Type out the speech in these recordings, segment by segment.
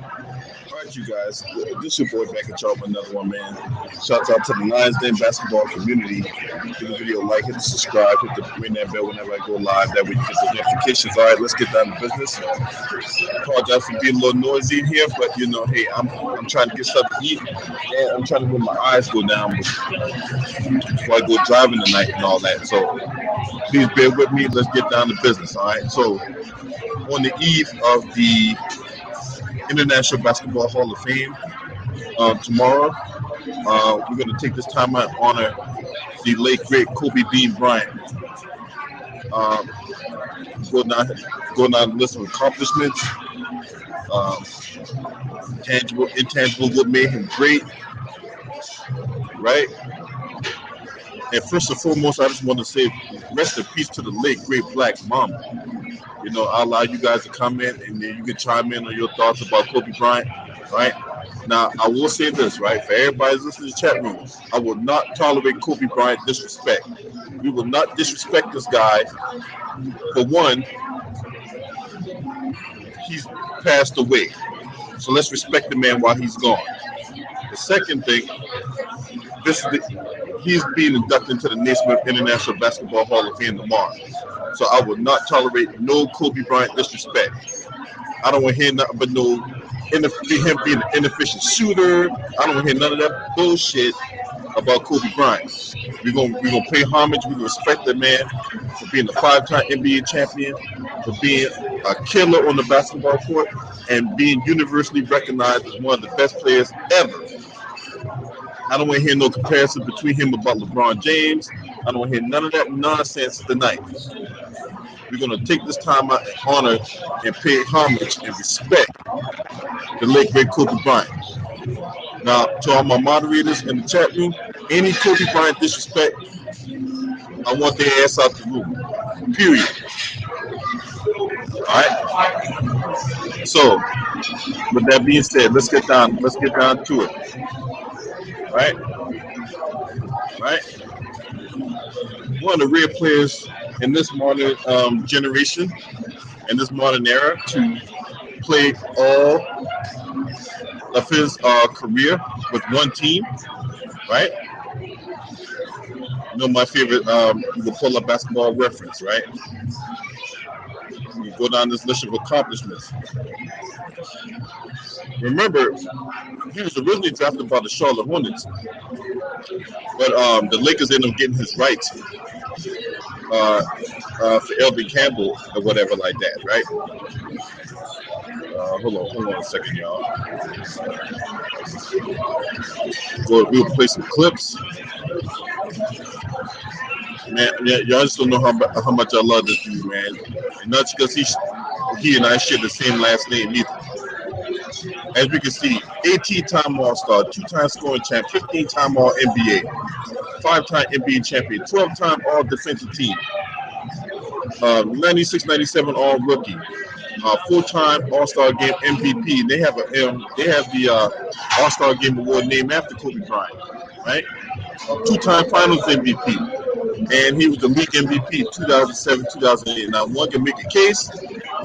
All right, you guys. This your boy back at y'all with another one, man. Shouts out to the Lions Den basketball community. Give the video a like, hit the subscribe, hit the ring that bell whenever I go live. That way you get the notifications. All right, let's get down to business. Apologize for being a little noisy in here, but you know, hey, I'm trying to get stuff to eat, and I'm trying to let my eyes go down before I go driving tonight and all that. So please bear with me. Let's get down to business. All right. So on the eve of the International Basketball Hall of Fame tomorrow, we're going to take this time out and honor the late great Kobe Bean Bryant. Um, go down, go down the list of accomplishments, um, tangible, intangible, what made him great, right? And first and foremost, I just want to say rest in peace to the late great Black Mamba. You know, I'll allow you guys to comment and then you can chime in on your thoughts about Kobe Bryant, right? Now, I will say this, right? For everybody listening to the chat room, I will not tolerate Kobe Bryant disrespect. We will not disrespect this guy. For one, he's passed away. So let's respect the man while he's gone. The second thing, he's being inducted into the Naismith International Basketball Hall of Fame tomorrow. So I will not tolerate no Kobe Bryant disrespect. I don't want to hear nothing but him being an inefficient shooter. I don't want to hear none of that bullshit about Kobe Bryant. We're gonna pay homage. We're gonna respect the man for being a 5-time NBA champion, for being a killer on the basketball court, and being universally recognized as one of the best players ever. I don't want to hear no comparison between him about LeBron James. I don't want to hear none of that nonsense tonight. We're going to take this time out and honor and pay homage and respect the late great Kobe Bryant. Now, to all my moderators in the chat room, any Kobe Bryant disrespect, I want their ass out the room. Period. All right. So, with that being said, let's get down to it. Right? One of the rare players in this modern generation, in this modern era, to play all of his career with one team, right? You know my favorite, the pull-up basketball reference, right? You go down this list of accomplishments. Remember, he was originally drafted by the Charlotte Hornets, but the Lakers ended up getting his rights for Elvin Campbell or whatever like that, right? Hold on a second, y'all. We'll play some clips. Man, yeah, y'all just don't know how much I love this dude, man. And not because he and I share the same last name either. As we can see, 18-time All-Star, 2-time scoring champ, 15-time All-NBA, 5-time NBA champion, 12-time All-Defensive Team, 96-97 All-Rookie, 4-time All-Star Game MVP. They have the All-Star Game award named after Kobe Bryant, right? 2-time Finals MVP. And he was the league MVP 2007, 2008. Now, one can make a case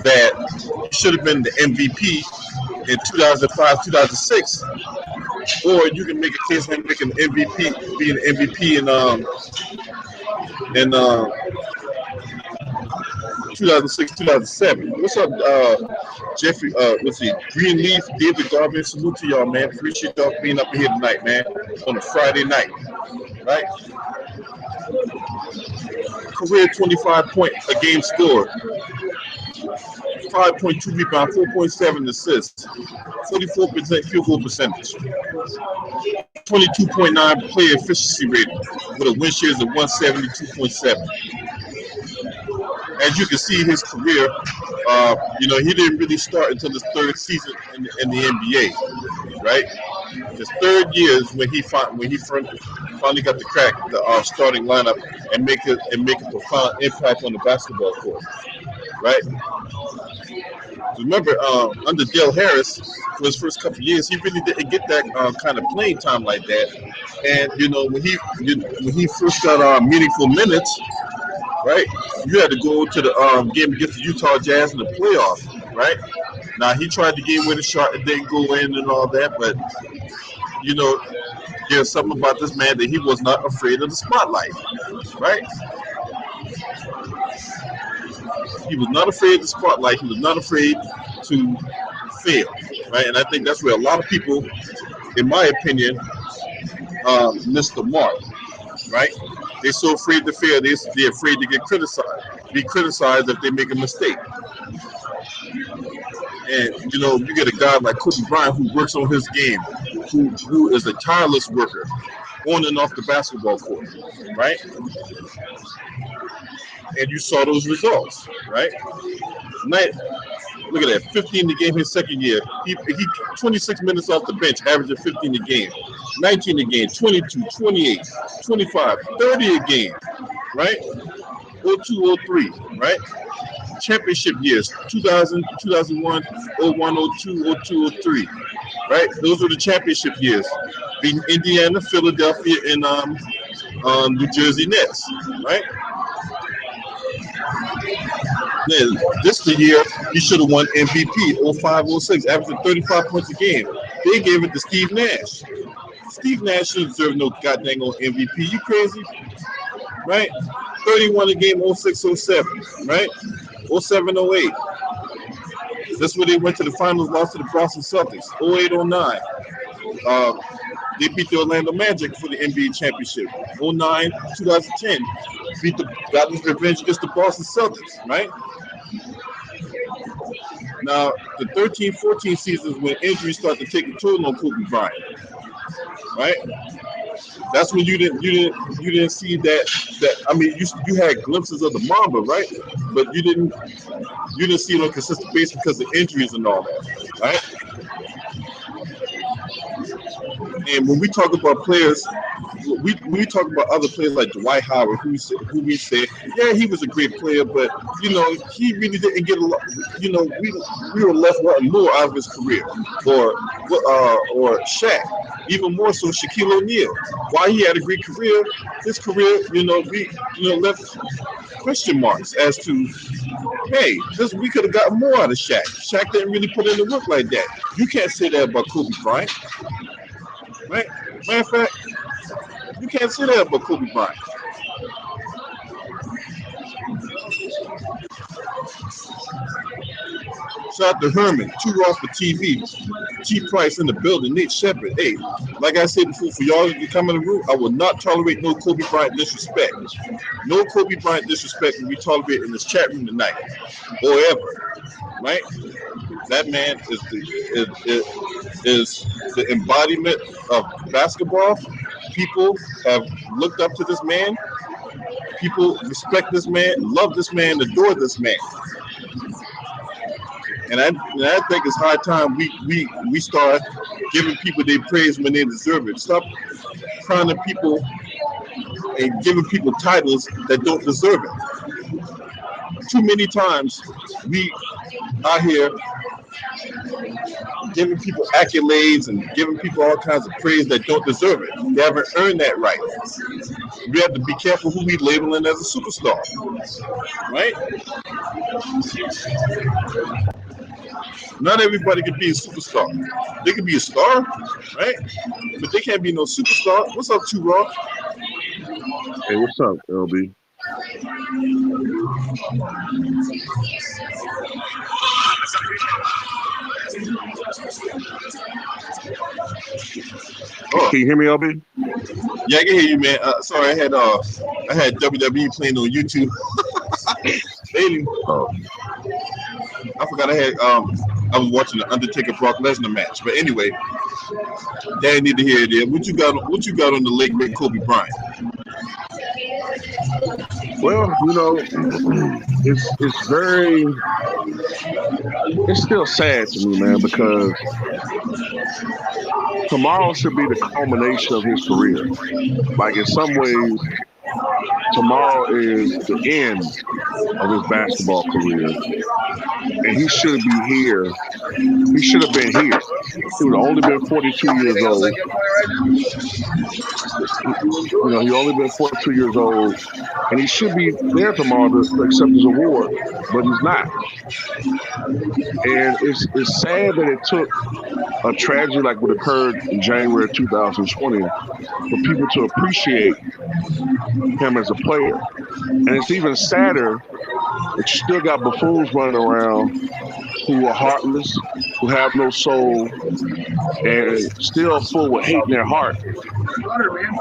that he should have been the MVP in 2005, 2006, or you can make a case of him making being an MVP in 2006, 2007. What's up, Jeffrey? Let's see, Greenleaf, David Garvin. Salute to y'all, man. Appreciate y'all being up here tonight, man, on a Friday night, right? Career 25-point a game score, 5.2 rebound, 4.7 assists, 44% field goal percentage, 22.9 player efficiency rating with a win shares of 172.7. As you can see, his career, he didn't really start until his third season in the NBA, right? His third year is when he finally got to crack the starting lineup and make a profound impact on the basketball court, right? Remember, under Dale Harris, for his first couple of years, he really didn't get that kind of playing time like that. And when he first got meaningful minutes, right, you had to go to the game against the Utah Jazz in the playoffs, right? Now he tried to get with a shot, it didn't go in and all that, but you know, there's something about this man that he was not afraid of the spotlight, right? He was not afraid of the spotlight. He was not afraid to fail, right? And I think that's where a lot of people, in my opinion, miss the mark, right? They're so afraid to fail. They're afraid to get criticized, be criticized if they make a mistake. And you know, you get a guy like Kobe Bryant who works on his game, who is a tireless worker on and off the basketball court, right? And you saw those results, right? Look at that, 15 a game his second year. He 26 minutes off the bench, averaging 15 a game, 19 a game, 22, 28, 25, 30 a game, right? 02, 03, right? Championship years, 2000, 2001, 01, 02, 02, 03, right? Those were the championship years. Beating Indiana, Philadelphia, and New Jersey Nets, right? This the year he should have won MVP, 05, 06, averaging 35 points a game. They gave it to Steve Nash. Steve Nash shouldn't deserve no goddamn on MVP. You crazy? Right? 31 a game, 06, 07, right? 07, 08. That's where they went to the finals, lost to the Boston Celtics. 08, 09. They beat the Orlando Magic for the NBA championship. 09, 2010. Got his revenge against the Boston Celtics, right? Now, the 13-14 seasons when injuries start to take a toll on Kobe Bryant, right? That's when you didn't see that. I mean, you had glimpses of the Mamba, right? But you didn't see it on a consistent basis because of injuries and all that, right? And when we talk about players, we talk about other players like Dwight Howard, who we say, yeah, he was a great player, but you know, he really didn't get a lot. You know, we were left wanting more out of his career, or Shaq, even more so Shaquille O'Neal. While he had a great career, his career, left question marks as to, hey, we could have gotten more out of Shaq. Shaq didn't really put in the work like that. You can't say that about Kobe Bryant. Right? Matter of fact, you can't say that about Kobe Bryant. Shout out to Herman, Too Raw for TV, G Price in the building, Nate Shepard. Hey, like I said before, for y'all to come in the room, I will not tolerate no Kobe Bryant disrespect. No Kobe Bryant disrespect will be tolerated in this chat room tonight, or ever. Right? That man is the embodiment of basketball. People have looked up to this man. People respect this man, love this man, adore this man. And I think it's high time we start giving people their praise when they deserve it. Stop crowning people and giving people titles that don't deserve it. Too many times we out here giving people accolades and giving people all kinds of praise that don't deserve it. They haven't earned that right. We have to be careful who we labeling as a superstar, right? Not everybody can be a superstar. They can be a star, right? But they can't be no superstar. What's up, Too Raw? Hey, what's up, LB? Oh. Can you hear me, LB? Yeah, I can hear you, man. Sorry, I had WWE playing on YouTube. I forgot I was watching the Undertaker Brock Lesnar match. But anyway, they need to hear it. What you got on the late great Kobe Bryant? Well, it's still sad to me, man, because tomorrow should be the culmination of his career. Like, in some ways, tomorrow is the end of his basketball career. And he should be here. He should have been here. He would have only been 42 years old. He only been 42 years old, and he should be there tomorrow to accept his award, but he's not. And it's sad that it took a tragedy like what occurred in January of 2020 for people to appreciate him as a player. And it's even sadder that you still got buffoons running around who are heartless, who have no soul, and still full with hate in their heart.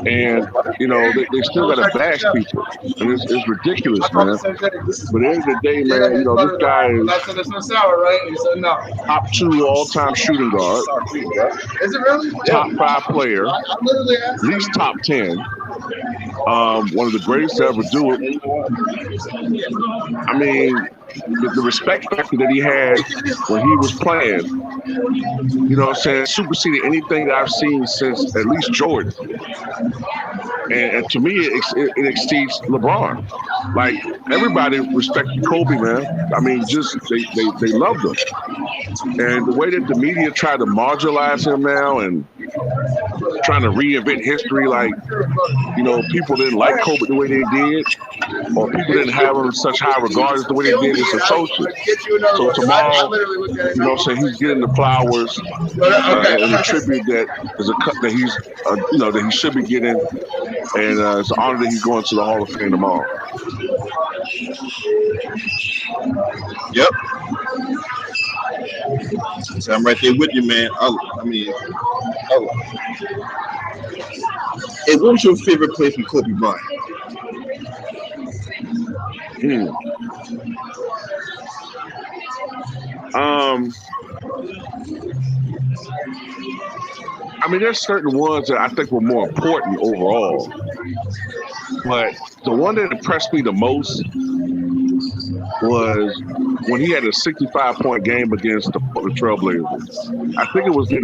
And, they still got to bash people. And it's ridiculous, man. But at the end of the day, man, this guy is top 2 all-time shooting guard, top 5 player, at least top 10. One of the greatest to ever do it. I mean, the respect factor that he had when he was playing, superseded anything that I've seen since at least Jordan. And to me, it exceeds LeBron. Like, everybody respected Kobe, man. I mean, just they loved him. And the way that the media tried to marginalize him now and trying to reinvent history, like, people didn't like Kobe the way they did, or people didn't have him in such high regard as the way they did, it's atrocious. So tomorrow, he's getting the flowers and the tribute that is a cut that he's, that he should be getting, and it's an honor that he's going to the Hall of Fame tomorrow. Yep. So I'm right there with you, man. Hey, what was your favorite play from Kobe Bryant? There's certain ones that I think were more important overall. But the one that impressed me the most was when he had a 65-point game against the Trailblazers. I think it was I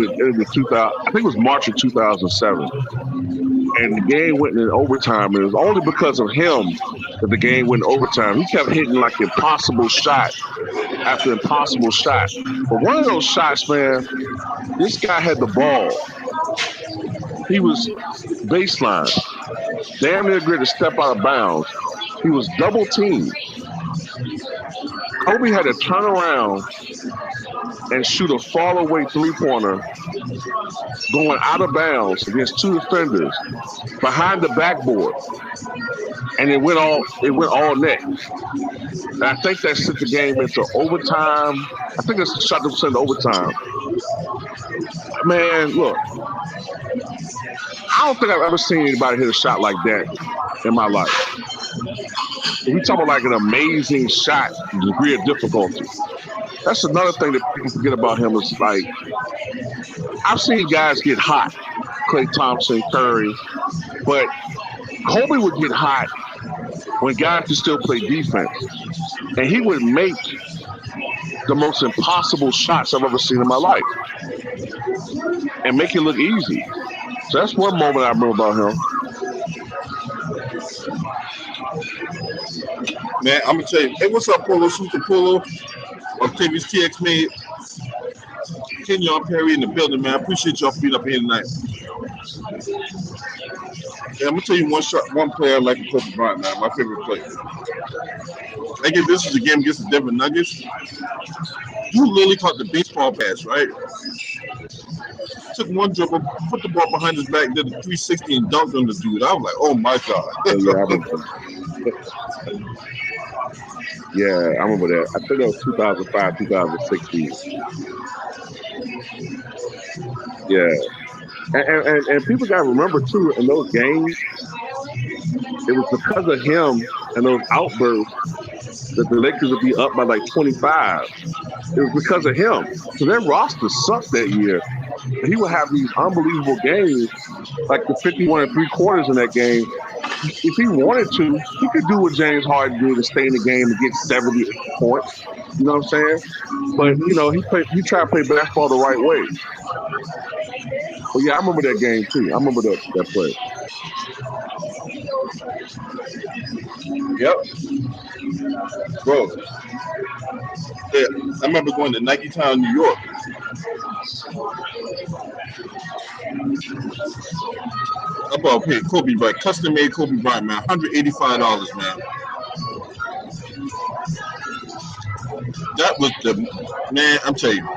think it was March of 2007. And the game went in overtime. And it was only because of him that the game went in overtime. He kept hitting like impossible shot after impossible shot. But one of those shots, man, this guy had the ball. He was baseline, damn near ready to step out of bounds. He was double teamed. Kobe had to turn around and shoot a fall away 3-pointer going out of bounds against 2 defenders behind the backboard. And it went all net. And I think that sent the game into overtime. I think that's shot them into overtime. Man, look, I don't think I've ever seen anybody hit a shot like that in my life. We talk about like an amazing shot, degree of difficulty. That's another thing that people forget about him is like, I've seen guys get hot, Klay Thompson, Curry, but Kobe would get hot when guys could still play defense. And he would make the most impossible shots I've ever seen in my life and make it look easy. So that's one moment I remember about him. Man, I'm gonna tell you. Hey, what's up, Polo? Super Polo. Octavius TX made. Kenyon Perry in the building, man. I appreciate y'all for being up here tonight. Yeah, I'm gonna tell you one player I like to Kobe Bryant, man. My favorite player. I guess this is the game against the Denver Nuggets. You literally caught the baseball pass, right? Took one dribble, put the ball behind his back, did a 360 and dunked on the dude. I was like, oh my God. Yeah, I remember that. I think it was 2005, 2016. Yeah. And people got to remember, too, in those games, it was because of him and those outbursts that the Lakers would be up by like 25. It was because of him. So their roster sucked that year. And he would have these unbelievable games, like the 51 3/4 in that game. If he wanted to, he could do what James Harden did and stay in the game and get 70 points. You know what I'm saying? But, he tried to play basketball the right way. But, yeah, I remember that game, too. I remember that play. Yep. Bro. Yeah, I remember going to Nike Town, New York. I bought paid Kobe Bryant, custom made Kobe Bryant, man, $185, man. That was the man. I'm telling you,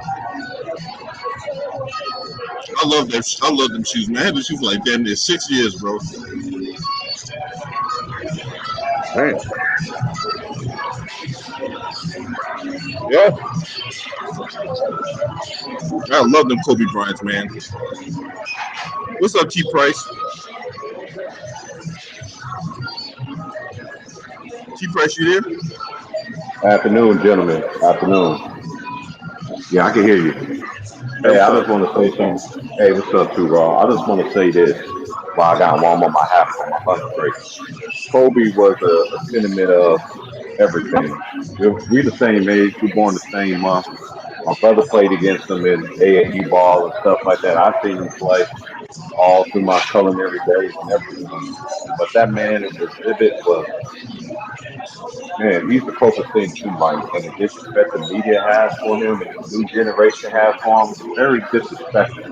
I love that. I love them shoes, man. I had the shoes for like damn near 6 years, bro. Man, Yeah, I love them Kobe Bryants, man. What's up, T Price? T Price, you there? Afternoon, gentlemen. Afternoon. Yeah, I can hear you. Hey, Hey, what's I up? just want to say something. Hey, what's up, too, Raw? I just want to say this while I got warm on my hat on my lunch break. Kobe was a sentiment of everything. We're the same age. We're born the same month. My brother played against him in AAU ball and stuff like that. I've seen him play all through my culinary days and everything. But that man in the exhibit was, man, he's the closest thing to Mike. And the disrespect the media has for him and the new generation has for him is very disrespectful.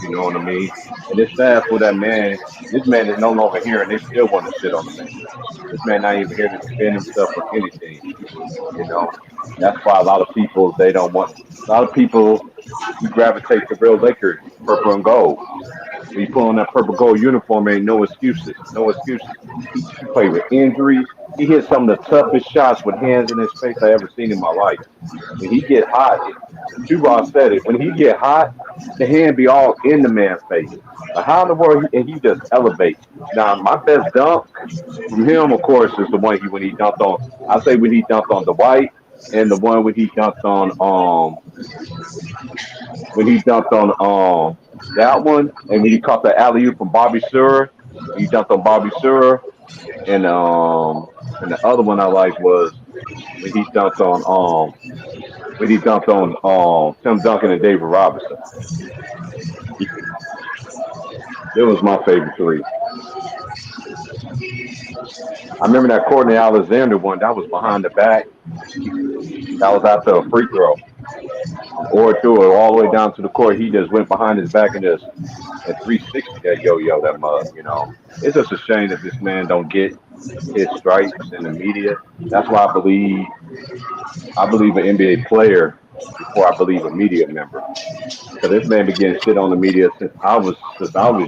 You know what I mean? And it's sad for that man. This man is no longer here and they still want to shit on the man. This man not even here to defend himself or anything. You know? That's why a lot of people, they don't want, a lot of people, you gravitate to real Lakers, purple and gold. When you put on that purple gold uniform, ain't no excuses. No excuses. He played with injuries. He hit some of the toughest shots with hands in his face I ever seen in my life. When he get hot, Tuba said it. When he get hot, the hand be all in the man's face. But how in the world and he just elevates. Now my best dunk from him, of course, is the one when he dunked on. I say when he dunked on Dwight, and the one when he dunked on that one, and when he caught the alley oop from Bobby Sura, he dunked on Bobby Sura, and the other one I like was when he dunked on Tim Duncan and David Robinson. It was my favorite three. I remember that Courtney Alexander one. That was behind the back. That was after a free throw. Or threw it all the way down to the court. He just went behind his back and just at 360 that yo that mug. You know, it's just a shame that this man don't get his stripes in the media. That's why I believe an NBA player before I believe a media member. Because this man began shit on the media since I was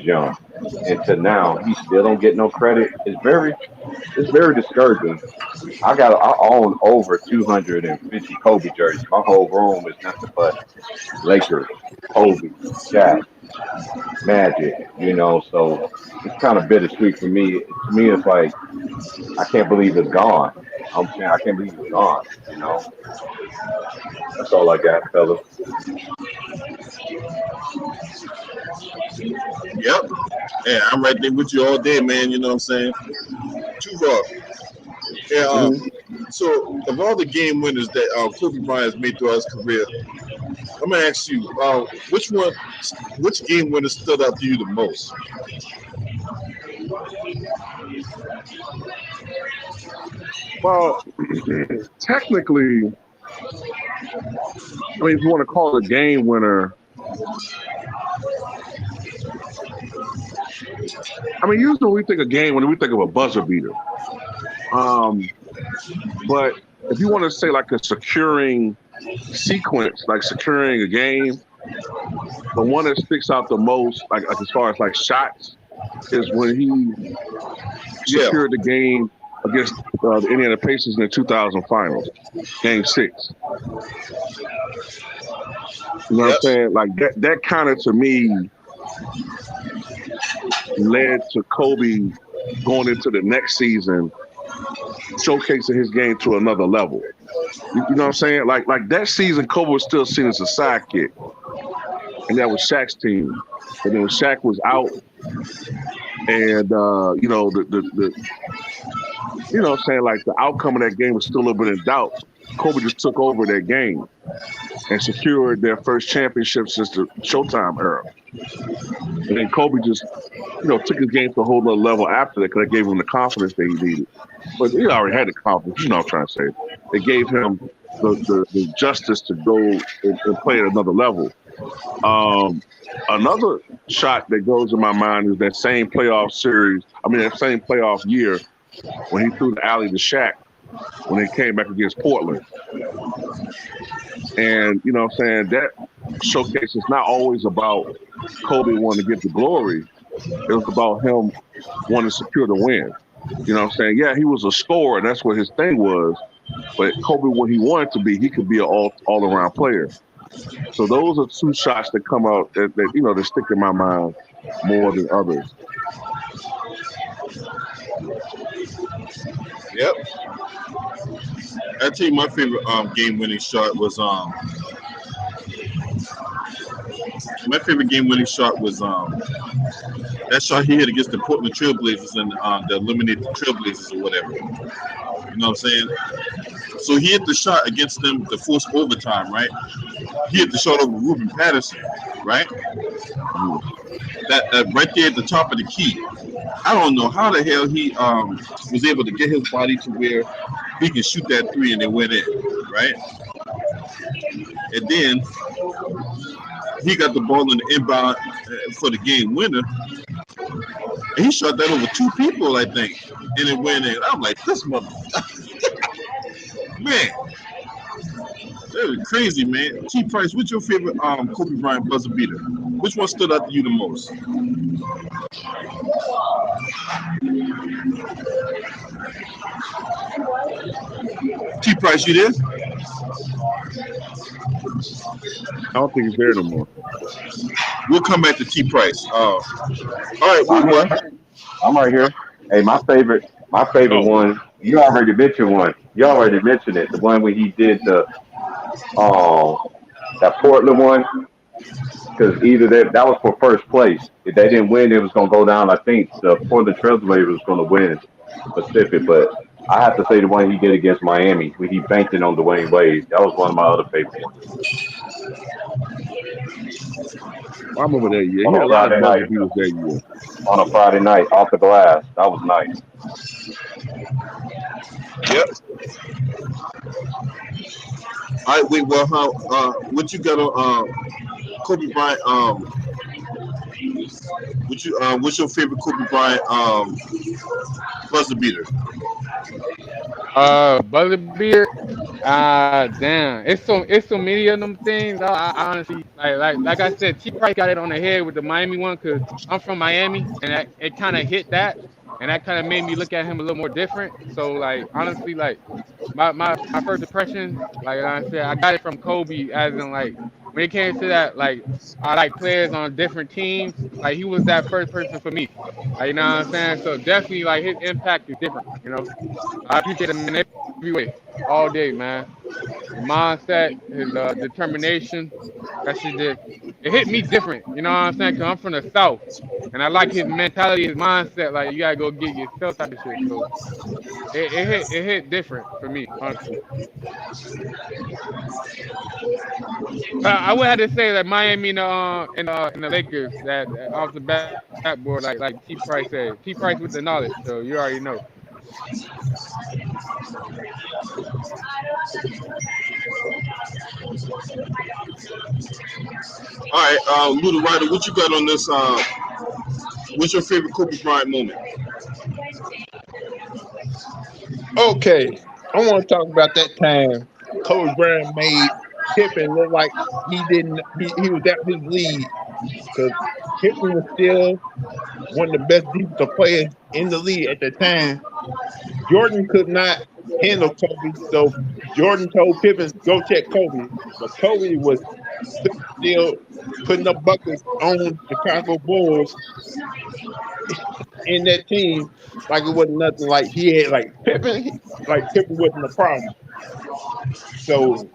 young, and to now he still don't get no credit. It's very discouraging. I own over 250 Kobe jerseys. My whole room is nothing but Lakers, Kobe, Shaq, Magic. You know, so it's kind of bittersweet for me. To me, it's like I can't believe it's gone. I'm saying I can't believe it's gone. You know, that's all I got, fellas. Yep. Yeah, I'm right there with you all day, man. You know what I'm saying? Too raw. Yeah. Hmm. So, of all the game winners that Kobe Bryant has made throughout his career, I'm gonna ask you, which game winner stood out to you the most? well, technically, I mean, if you want to call it a game winner, I mean, usually when we think of game winner, we think of a buzzer beater. Um, but if you want to say like a securing sequence, like securing a game, the one that sticks out the most, like as far as like shots, is when he Yeah. secured the game against the Indiana Pacers in the 2000 finals, game 6. You know what I'm Yep. saying? Like that kind of to me led to Kobe going into the next season, showcasing his game to another level. You know what I'm saying? Like that season, Kobe was still seen as a sidekick, and that was Shaq's team. And then when Shaq was out, and you know the you know what I'm saying, like the outcome of that game was still a little bit in doubt. Kobe just took over that game and secured their first championship since the Showtime era. And then Kobe just, you know, took his game to a whole other level after that because it gave him the confidence that he needed. But he already had the confidence, you know what I'm trying to say. It gave him the justice to go and play at another level. Another shot that goes in my mind is that same playoff series. I mean, that same playoff year when he threw the alley to Shaq when they came back against Portland. And, you know what I'm saying, that showcase is not always about Kobe wanting to get the glory. It was about him wanting to secure the win. You know what I'm saying? Yeah, he was a scorer, and that's what his thing was. But Kobe, what he wanted to be, he could be an all-around player. So those are two shots that come out that you know, that stick in my mind more than others. Yep. I tell you, my favorite game-winning shot was that shot he hit against the Portland Trailblazers and to eliminate the Trailblazers or whatever. You know what I'm saying? So he hit the shot against them to force overtime, right? He hit the shot over Ruben Patterson, right? That right there at the top of the key. I don't know how the hell he was able to get his body to where he can shoot that three and it went in, right? And then he got the ball in the inbound for the game winner. And he shot that over two people, I think, and it went in. I'm like, this mother, man, that was crazy, man. T. Price, what's your favorite Kobe Bryant buzzer beater? Which one stood out to you the most? T. Price, you there? I don't think he's there no more. We'll come back to T. Price. All right, I'm right here. Hey, my favorite one. You already mentioned one. You already mentioned it. The one where he did the that Portland one. Because either that was for first place. If they didn't win, it was gonna go down. I think the Portland Trailblazers was gonna win Pacific, but I have to say the one he did against Miami when he banked it on Dwayne Wade. That was one of my other favorites. I remember that year. On He had a a lot Friday of night. buzzer beaters that year. On a Friday night, off the glass. That was nice. Yep. All right, wait. Well, what you got on Kobe Bryant? What's your favorite Kobe Bryant buzzer beater? Buzzer beater. Damn. It's so many of them things. I honestly like I said, T. Price got it on the head with the Miami one because I'm from Miami and it kind of hit that, and that kind of made me look at him a little more different. So like honestly, like my first impression, like I said, I got it from Kobe as in like when it came to that, like I like players on different teams. Like he was that first person for me. Like, you know what I'm saying? So definitely like his impact is different. You know, I appreciate him in every way, all day, man. His mindset, his determination, that shit did. It hit me different. You know what I'm saying? Cause I'm from the South, and I like his mentality, his mindset. Like you gotta go get yourself type of shit. So it hit different for me, honestly. I would have to say that Miami and the Lakers that off the backboard like T Price said. T Price with the knowledge, so you already know. All right, Luda Ryder, what you got on this? What's your favorite Kobe Bryant moment? Okay, I want to talk about that time Kobe Bryant made Pippen look like he didn't. He was out his league because Pippen was still one of the best defensive players in the league at the time. Jordan could not handle Kobe, so Jordan told Pippen, "Go check Kobe." But Kobe was still putting up buckets on the Chicago Bulls in that team like it wasn't nothing. Like he had like Pippen wasn't a problem. So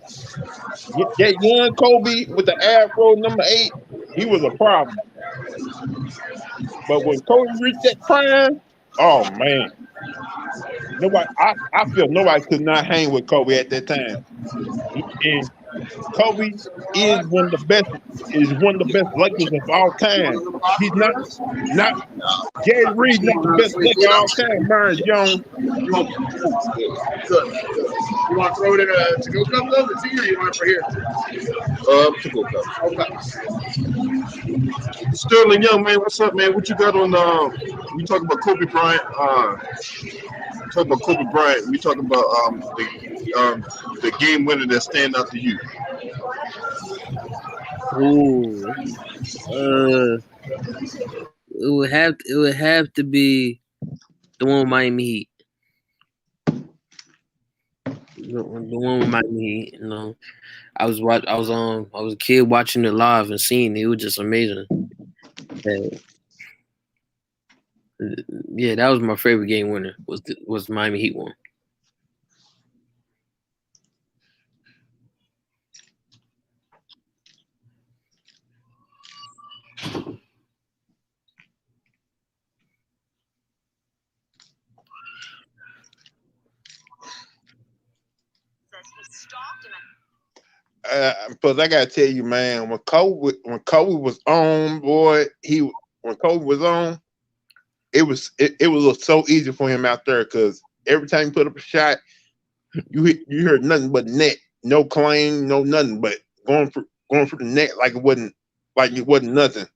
that young Kobe with the afro #8, he was a problem. But when Kobe reached that prime, oh man, I feel nobody could not hang with Kobe at that time. And Kobe is one of the best. Is one of the best Lakers of all time. He's not Gary Reed, not the best Laker of all time. Myron Jones. Good. You want to throw it in a to-go cup though, the tea, or you want it for here? To go cup. Okay. Sterling Young, man, what's up, man? What you got on? We talking about Kobe Bryant. Talking about Kobe Bryant. We talking about the game winner that stand out to you. Ooh, it would have to be the one with Miami Heat. The one with Miami Heat. You know, I was a kid watching it live and seeing it. It was just amazing. Yeah, that was my favorite game winner. Was Miami Heat one. Because I gotta tell you, man, when Kobe was on, boy, when Kobe was on, it was so easy for him out there because every time he put up a shot, you heard nothing but net, no claim, no nothing, but going for the net like it wasn't nothing.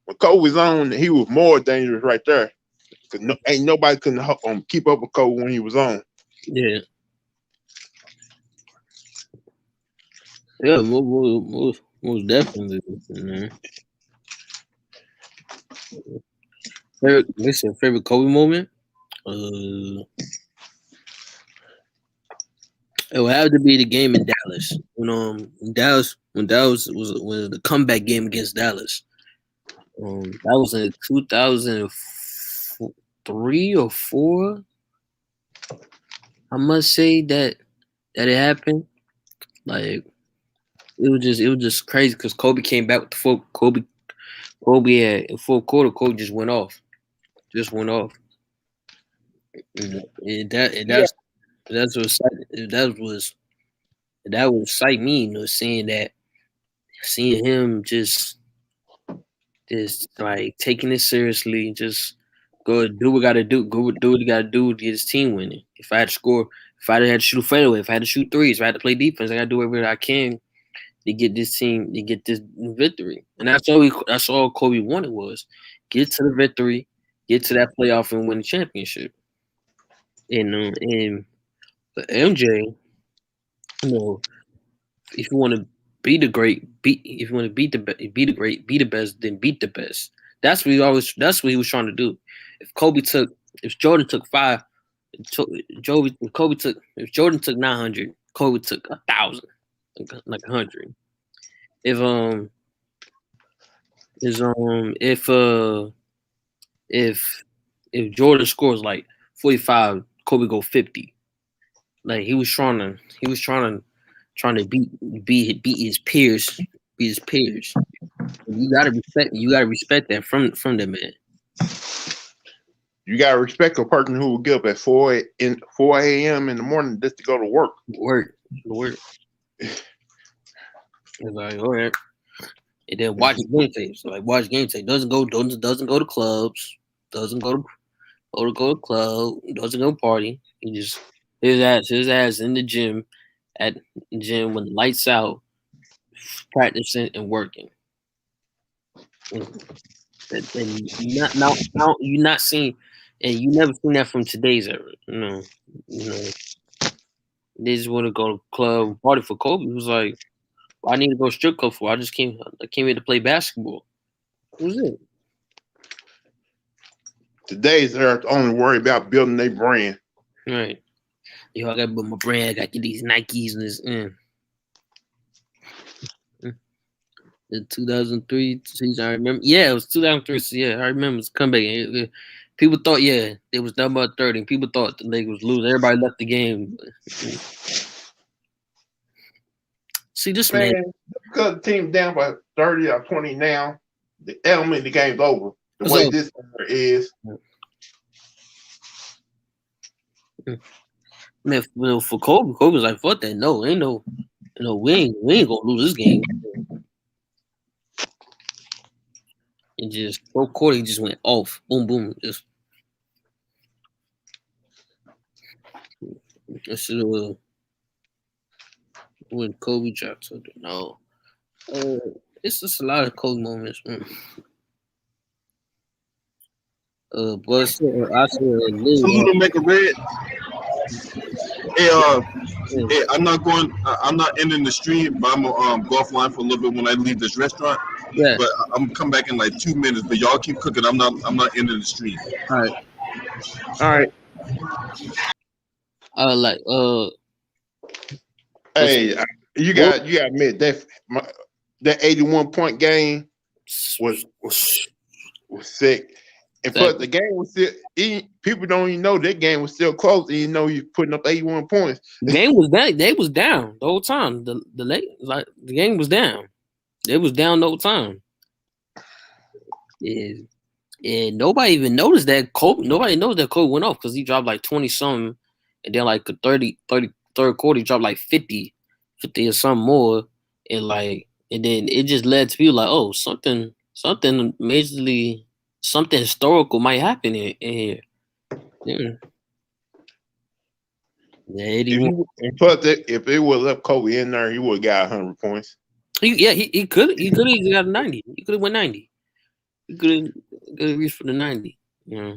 When Kobe was on, he was more dangerous right there because ain't nobody couldn't keep up with Kobe when he was on. Yeah. Yeah, most definitely. You know. Favorite Kobe moment? It would have to be the game in Dallas. When Dallas was the comeback game against Dallas. That was in 2003 or 4. I must say that it happened. Like it was just crazy because Kobe came back with the full Kobe had in full quarter. Kobe just went off. That would excite me, you know, seeing him just like taking it seriously, just go do what gotta do, do what you gotta do to get his team winning. If I had to score, if I had to shoot a fadeaway, if I had to shoot threes, if I had to play defense, I gotta do whatever I can to get this team to get this victory. And that's all Kobe wanted was get to the victory, get to that playoff and win the championship. And MJ, you know, if you want to be the great, if you want to be the great, be the best, then beat the best. That's what he was trying to do. If Jordan took 5, if Jordan took 900, Kobe took 1,000, like 100. If Jordan scores like 45, Kobe go 50. Like he was trying to beat his peers, You gotta respect that from the man. You gotta respect a person who will get up at 4 a.m. in the morning just to go to work. It's like, all right. And then watch game tapes. So, like watch game tape. Doesn't go to clubs. Doesn't go to club. Doesn't go party. He just his ass in the gym when the lights out, practicing and working. And you're not seeing, and you never seen that from today's era. You know, they just want to go to club party for Kobe. He was like, well, I need to go strip club for. I came here to play basketball. That was it. Today's era only worry about building their brand. Right. Yo, I got to build my brand. I got to get these Nikes and this. The 2003 season, I remember. Yeah, it was 2003. So yeah, I remember it's comeback. People thought, it was number 30. People thought the Lakers would lose. Everybody left the game. See, this man cut the team down by 30 or 20 now. The element the game's over. The way this is. Man, for Kobe was like, fuck that. No, ain't no. we ain't gonna lose this game. And just fourth quarter, he just went off. Boom, boom. Just when Kobe dropped something. No. It's just a lot of Kobe moments, man. But I said Salute to make a red. Hey, I'm not ending the stream, but I'm gonna go offline for a little bit when I leave this restaurant. Yeah. But I'm come back in like 2 minutes. But y'all keep cooking. I'm not ending the stream. All right. All right. Hey, you got to admit that 81-point game was sick. And plus, the game was still. People don't even know that game was still close. Even though you putting up 81 points. The game was down. They was down the whole time. The game was down. It was down the whole time. Yeah. And nobody even noticed that Kobe. Nobody knows that Kobe went off because he dropped like 20 something, and then like the 33rd quarter he dropped like 50 or something more, and then it just led to people like, oh, something majorly. Something historical might happen in here. Yeah. And plus, if it would left Kobe in there, he would have got 100 points. He could have got 90. He could have went 90. He could have reached for the 90. Yeah.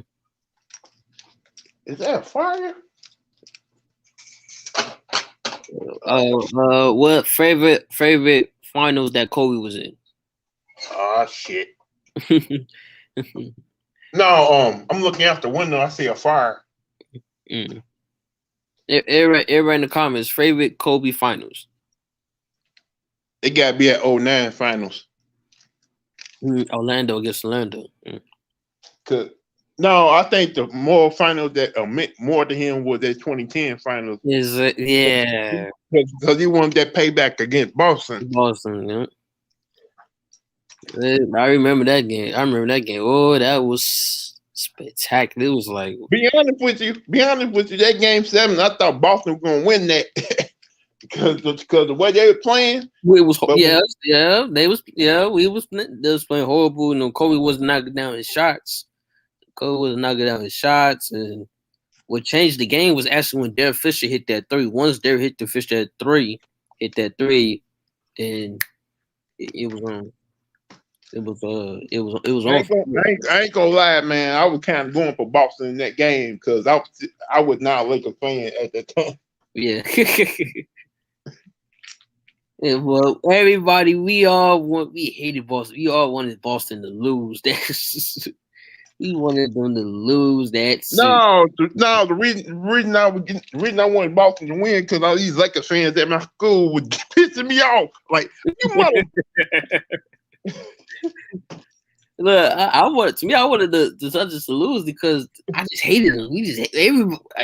Is that fire? What favorite finals that Kobe was in? Oh shit. No, I'm looking out the window. I see a fire. Everybody in the comments, favorite Kobe finals. It got to be at 09 finals. Orlando against Orlando. No, I think the more finals that meant more to him was that 2010 finals. Yeah. Because he wanted that payback against Boston. Yeah. I remember that game. Oh, that was spectacular. It was like be honest with you, that game 7, I thought Boston was gonna win that because the way they were playing. We was playing horrible. You know, Kobe was knocking down his shots. And what changed the game was actually when Derek Fisher hit that 3. Once Derek hit that 3, then it was on. It was on. I ain't gonna lie, man. I was kind of going for Boston in that game because I was not a Lakers fan at that time. Yeah. Yeah, well, everybody, we hated Boston. We all wanted Boston to lose. We wanted them to lose that. No. The reason I wanted Boston to win because all these Lakers fans at my school was pissing me off. Like, you mother. Look, I wanted the Celtics to lose because I just hated them.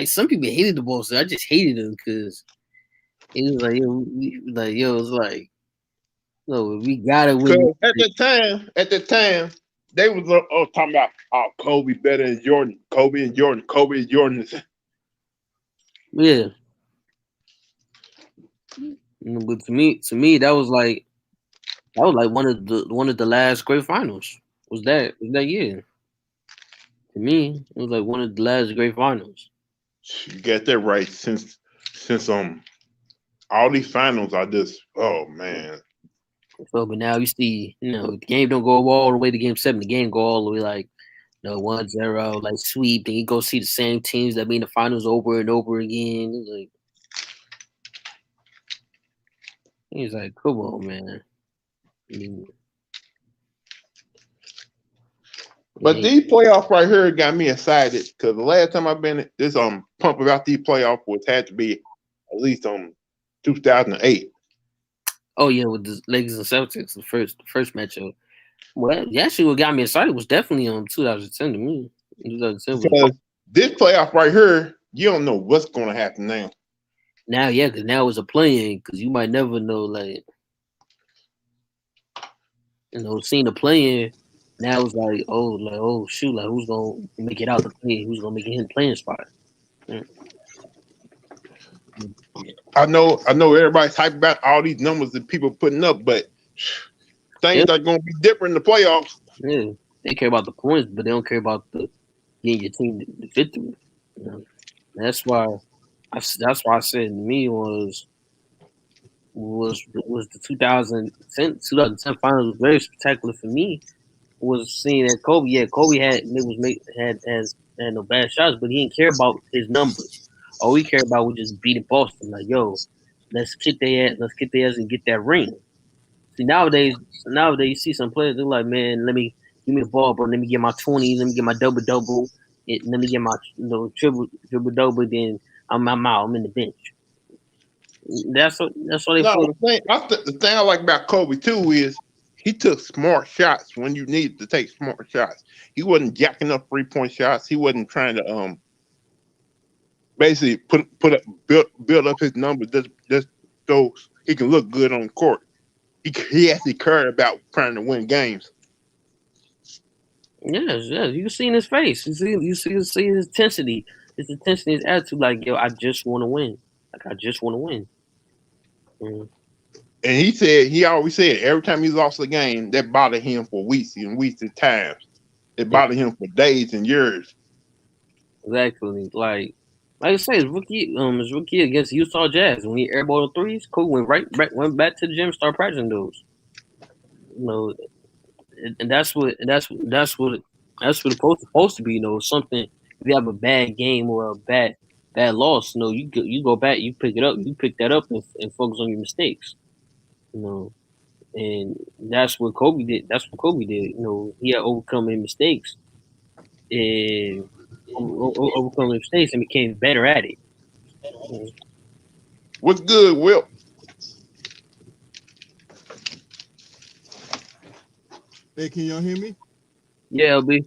Some people hated the Boston. I just hated them because it was like, no, we gotta win. At the time, they was talking about Kobe better than Jordan. Kobe and Jordan. Yeah. But to me, that was like one of the last great finals. Was that year? To me, it was like one of the last great finals. You got that right. Since all these finals are just, oh man. So, but now you see, the game don't go all the way to game 7. The game go all the way like, 1-0, like sweep. Then you go see the same teams that be in the finals over and over again. He's like, come on, man. But these playoffs right here got me excited because the last time I've been this pump about these playoffs had to be at least 2008. Oh yeah, with the Lakers and Celtics, the first matchup. Well, actually, what got me excited was definitely 2010 to me. 2010 because this playoff right here, you don't know what's going to happen now. Now, yeah, because now it's a play-in because you might never know, seeing the play-in. Now it's like, oh shoot, like who's gonna make it out the play? Who's gonna make it in the playing spot? Yeah. I know everybody's hyped about all these numbers that people putting up, but things are going to be different in the playoffs. Yeah, they care about the points, but they don't care about the getting your team the victory. You know? That's why I said to me was the 2010 finals was very spectacular for me. Was seeing that Kobe. Yeah, Kobe had no bad shots, but he didn't care about his numbers. All he cared about was just beating Boston. Like, yo, let's kick their ass and get that ring. See, nowadays you see some players, they're like, man, give me the ball, bro. Let me get my 20, let me get my double, let me get my triple double. Then I'm out. I'm in the bench. That's what they. No, the thing I like about Kobe too is he took smart shots when you needed to take smart shots. He wasn't jacking up 3-point shots. He wasn't trying to basically build up his numbers just so he can look good on the court. He actually cared about trying to win games. Yes. You can see in his face. You see his intensity. His intensity, his attitude. Like, yo, I just want to win. Like, I just want to win. Mm. And he always said every time he lost a game, that bothered him for weeks and weeks at times. It bothered him for days and years. Exactly. Like I say, his rookie against Utah Jazz when he airballed threes, Kobe went back to the gym, started practicing those. You know, and that's what it's supposed to be. You know, something. If you have a bad game or a bad loss, you go back, you pick that up and focus on your mistakes. You know, and that's what Kobe did. You know, he had overcome his mistakes and overcome his mistakes and became better at it. What's good, Will? Hey, can y'all hear me? Yeah, LB.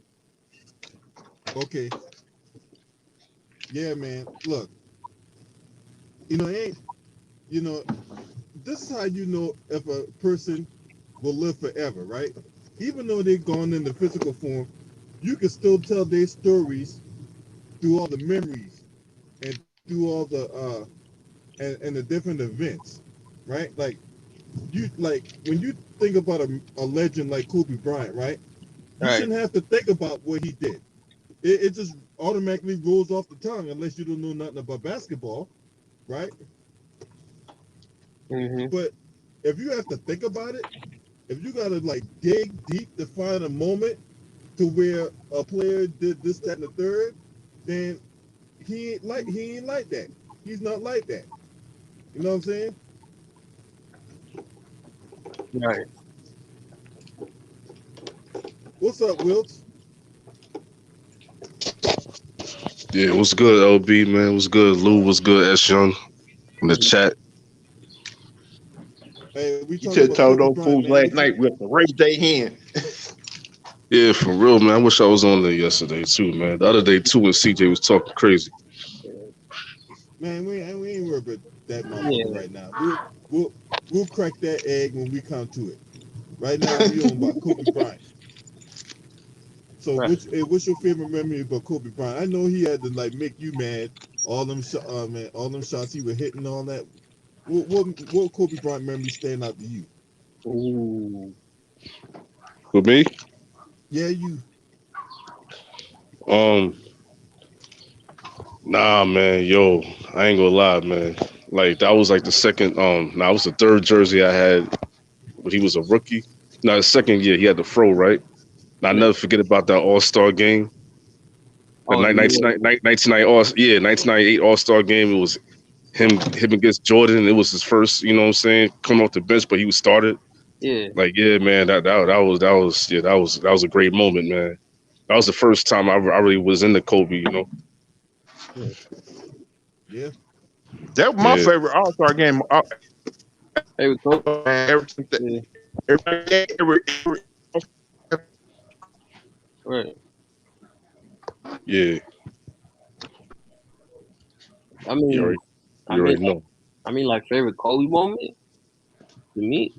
Okay. Yeah, man. Look, this is how you know if a person will live forever, right? Even though they're gone in the physical form, you can still tell their stories through all the memories and through all the and the different events, right? Like when you think about a legend like Kobe Bryant, right? You shouldn't have to think about what he did. It just automatically rolls off the tongue unless you don't know nothing about basketball, right? Mm-hmm. But if you have to think about it, if you gotta like dig deep to find a moment to where a player did this, that, and the third, then he ain't like that. He's not like that. You know what I'm saying? Right. What's up, Wilts? Yeah, what's good, LB, man? What's good? Lou, what's good? S Young in the chat. Hey, we You just told those fools last night with the raise their hand. Yeah, for real, man. I wish I was on there yesterday too, man. The other day too, when CJ was talking crazy. Man, we ain't worried about that motherfucker right now. We'll crack that egg when we come to it. Right now, we on about Kobe Bryant. So, what's your favorite memory about Kobe Bryant? I know he had to like make you mad. All them shots he was hitting, all that. What Kobe Bryant memory stand out to you? Ooh. For me? Yeah, you. Nah, man, yo, I ain't gonna lie, man. Like that was like the second, it was the third jersey I had when he was a rookie. No, the second year he had the fro, right? And I never forget about that All-Star game. The 1998 All-Star game. It was him against Jordan. It was his first, you know what I'm saying, coming off the bench, but he was started. Yeah. Like, yeah, man, that was a great moment, man. That was the first time I really was into Kobe, you know. Yeah. That was my favorite All-Star game. Favorite Kobe? Right. Yeah. I mean, you already know. I mean, like favorite Kobe moment. For me,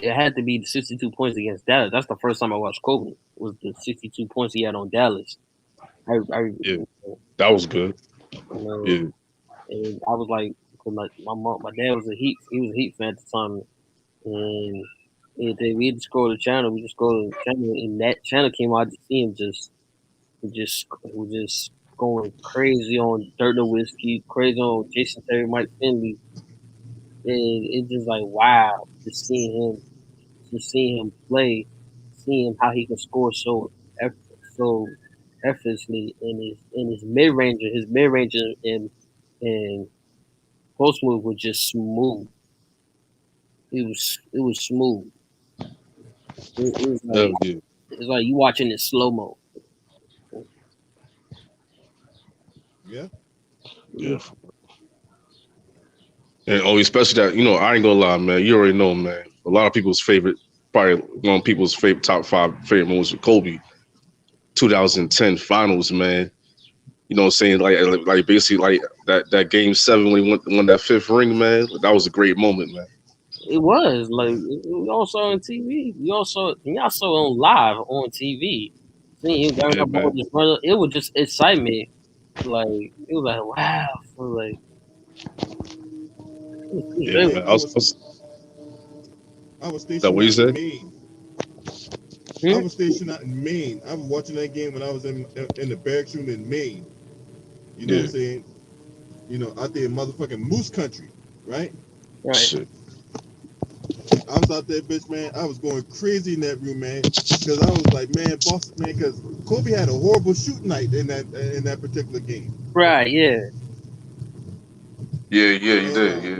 it had to be the 62 points against Dallas. That's the first time I watched Kobe. Was the 62 points he had on Dallas. Yeah, that was good. You know, Yeah. and I was like, Cause my dad was he was a Heat fan at the time, and we just go to the channel. We just go to the channel, and that channel came out to see him was just going crazy on Dirt Nowitzki, crazy on Jason Terry, Mike Finley, and it's just like wow, just seeing him play, seeing how he can score so effortlessly in his mid ranger and post move was just smooth. It was smooth. It was Hell like yeah. it's like you watching it slow mo. Yeah. Yeah. And especially that, I ain't gonna lie, man. You already know, man. A lot of people's favorite, probably one of people's favorite top 5 favorite moments with Kobe, 2010 finals, man. You know what I'm saying? Like basically like that game 7 when he won that 5th ring, man. That was a great moment, man. It was like we all saw it on TV. Y'all saw it on live on TV. Seeing him grabbing Yeah, the ball man. with his brother, it was just excitement. Like it was like wow. So, like it was Yeah, very man. I was That stationed what you out in said? Maine. I Hmm? was stationed out in Maine. I was watching that game when I was in the barracks room in Maine. You know what I'm Yeah. saying? Out there in motherfucking Moose Country, right? Right. Shit. I was out there, bitch, man. I was going crazy in that room, man, because I was like, man, Boston, man, because Kobe had a horrible shooting night in that particular game, Right, yeah. Yeah, you and did, yeah.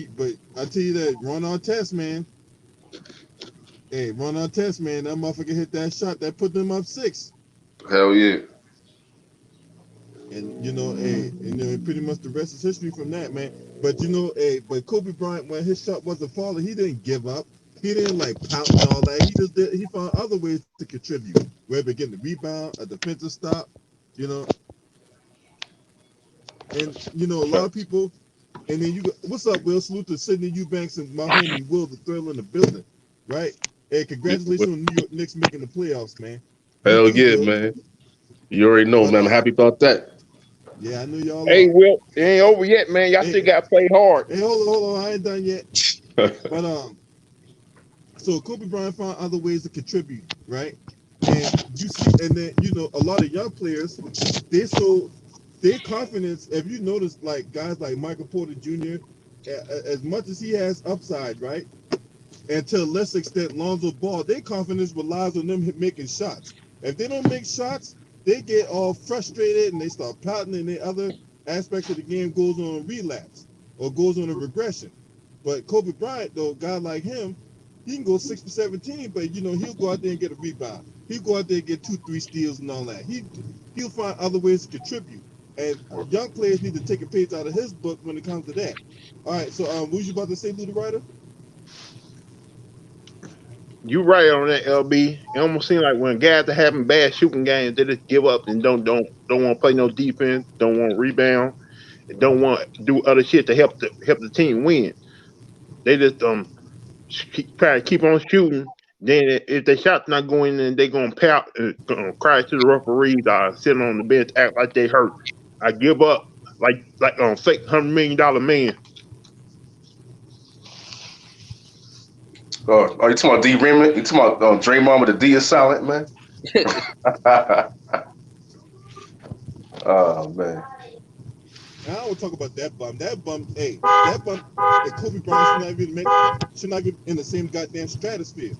but I tell you that Ron Artest, man, Ron Artest, man, that motherfucker hit that shot that put them up 6. Hell yeah. And pretty much the rest is history from that, man. But but Kobe Bryant, when his shot wasn't falling, he didn't give up. He didn't like pout and all that. He found other ways to contribute, whether getting the rebound, a defensive stop, you know. And a lot of people. And then what's up, Will? Salute to Sidney Eubanks and my homie Will, the Thrill in the building, right? Hey, congratulations on New York Knicks making the playoffs, man. Hell You too, yeah, Will. man. You already know, But man. I'm happy about that. yeah, I know y'all Hey, are. Will, it ain't over yet, man. Y'all still Hey, got to play hard. hey, hold on, I ain't done yet. But so Kobe Bryant found other ways to contribute, right? And you see, and then a lot of young players, their confidence. If you notice, like guys like Michael Porter Jr., as much as he has upside, right, and to a lesser extent Lonzo Ball, their confidence relies on them making shots. If they don't make shots, they get all frustrated and they start pouting, and the other aspects of the game goes on a relapse or goes on a regression. But Kobe Bryant, though, a guy like him, he can go 6 for 17, but he'll go out there and get a rebound. He'll go out there and get 2-3 steals and all that. He'll find other ways to contribute. And young players need to take a page out of his book when it comes to that. All right, so what was you about to say, Lou the Writer? You right on that, LB. It almost seems like when guys are having bad shooting games, they just give up and don't want to play no defense, don't want to rebound, and don't want to do other shit to help the team win. They just try to keep on shooting. Then if the shot's not going in, they gonna pout, cry to the referees, sit on the bench, act like they hurt. I give up, like on fake $100 million man. Are you talking about D Raymond? You talking about Draymond with the D is silent, man? Oh man. And I don't talk about that bum. That bum, and Kobe Bryant should not be in the same goddamn stratosphere.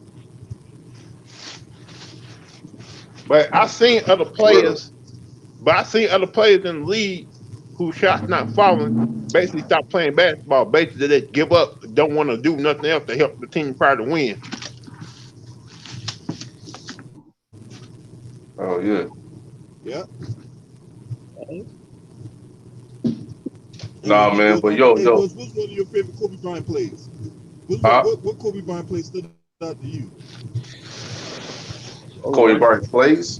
But I seen other Word. players in the league who shots not falling basically stop playing basketball. Basically, they just give up, don't want to do nothing else to help the team try to win. Oh yeah. Yeah. Nah, man. But yo, What's one of your favorite Kobe Bryant plays? huh? What Kobe Bryant play stood out to you? Kobe Bryant plays.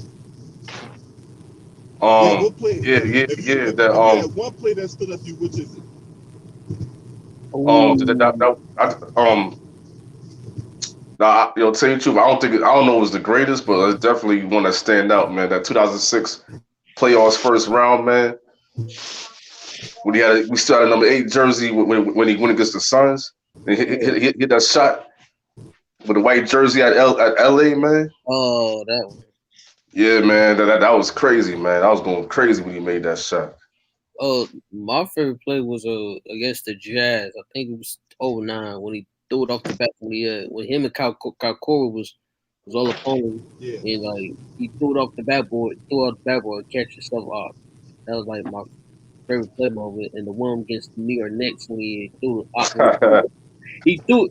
Yeah, what play? That If you had one play that stood out to you, which is it? Nah, tell you the truth, I don't know if it was the greatest, but it's definitely one that stand out, man. That 2006 playoffs first round, man. when we still had a number 8 jersey when he went against the Suns and hit that shot with the white jersey at LA, man. Oh, that one. Yeah, man, that was crazy, man. I was going crazy when he made that shot. Oh, my favorite play was against the Jazz. I think it was 09 when he threw it off the back when him and Kyle Korver was all up on him. Yeah. And like he threw it off the backboard, and catch himself off. That was like my favorite play moment. And the one against the New York Knicks when he threw it. He threw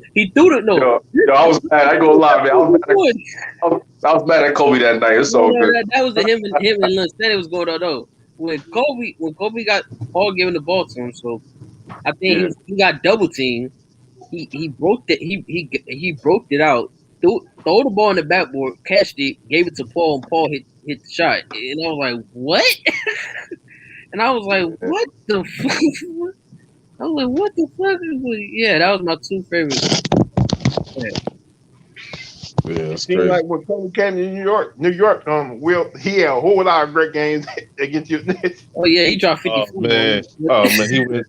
it. No, yo, I was mad. I ain't gonna lie, man. I was mad at Kobe that night. It's so good. That was him and Lynn was going on though. When Kobe got Paul giving the ball to him, so I think he got double teamed. He broke it. He broke it out. Threw the ball in the backboard, catched it, gave it to Paul, and Paul hit the shot. And I was like, what? And I was like, what the fuck? I was like, what the fuck? Yeah, that was my 2 favorites. Yeah, It that's seemed crazy. like when Kobe came to New York, he had a whole lot of great games against you. Oh yeah, he dropped 50. Oh man,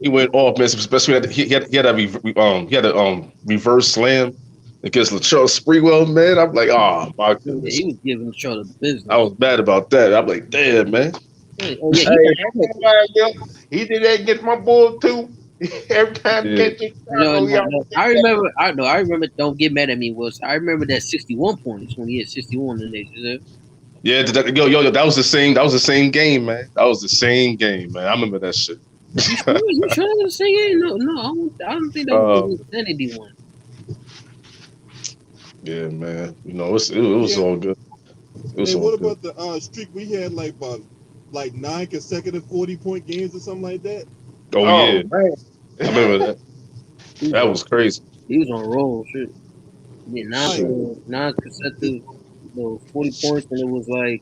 he went off, man. Especially he had a reverse slam against Latrell Sprewell, man. I'm like, oh my goodness. Yeah, he was giving Latrell the business. I was mad about that. I'm like, damn, man. Oh, yeah, he did that against my Bulls too. Every time he gets to I remember. Don't get mad at me. I remember that 61 points when he had 61 in the Yeah, yo, that was the same. That was the same game, man. That was the same game, man. I remember that shit. You sure it was the same game? No, I don't think that was the Kennedy one. Yeah, man. You know, it was all good. Hey, what about the streak we had like 9 consecutive 40-point games or something like that? Oh yeah, man. I remember that. That was crazy. He was on a roll, shit. Yeah, 9 consecutive 40 points, and it was like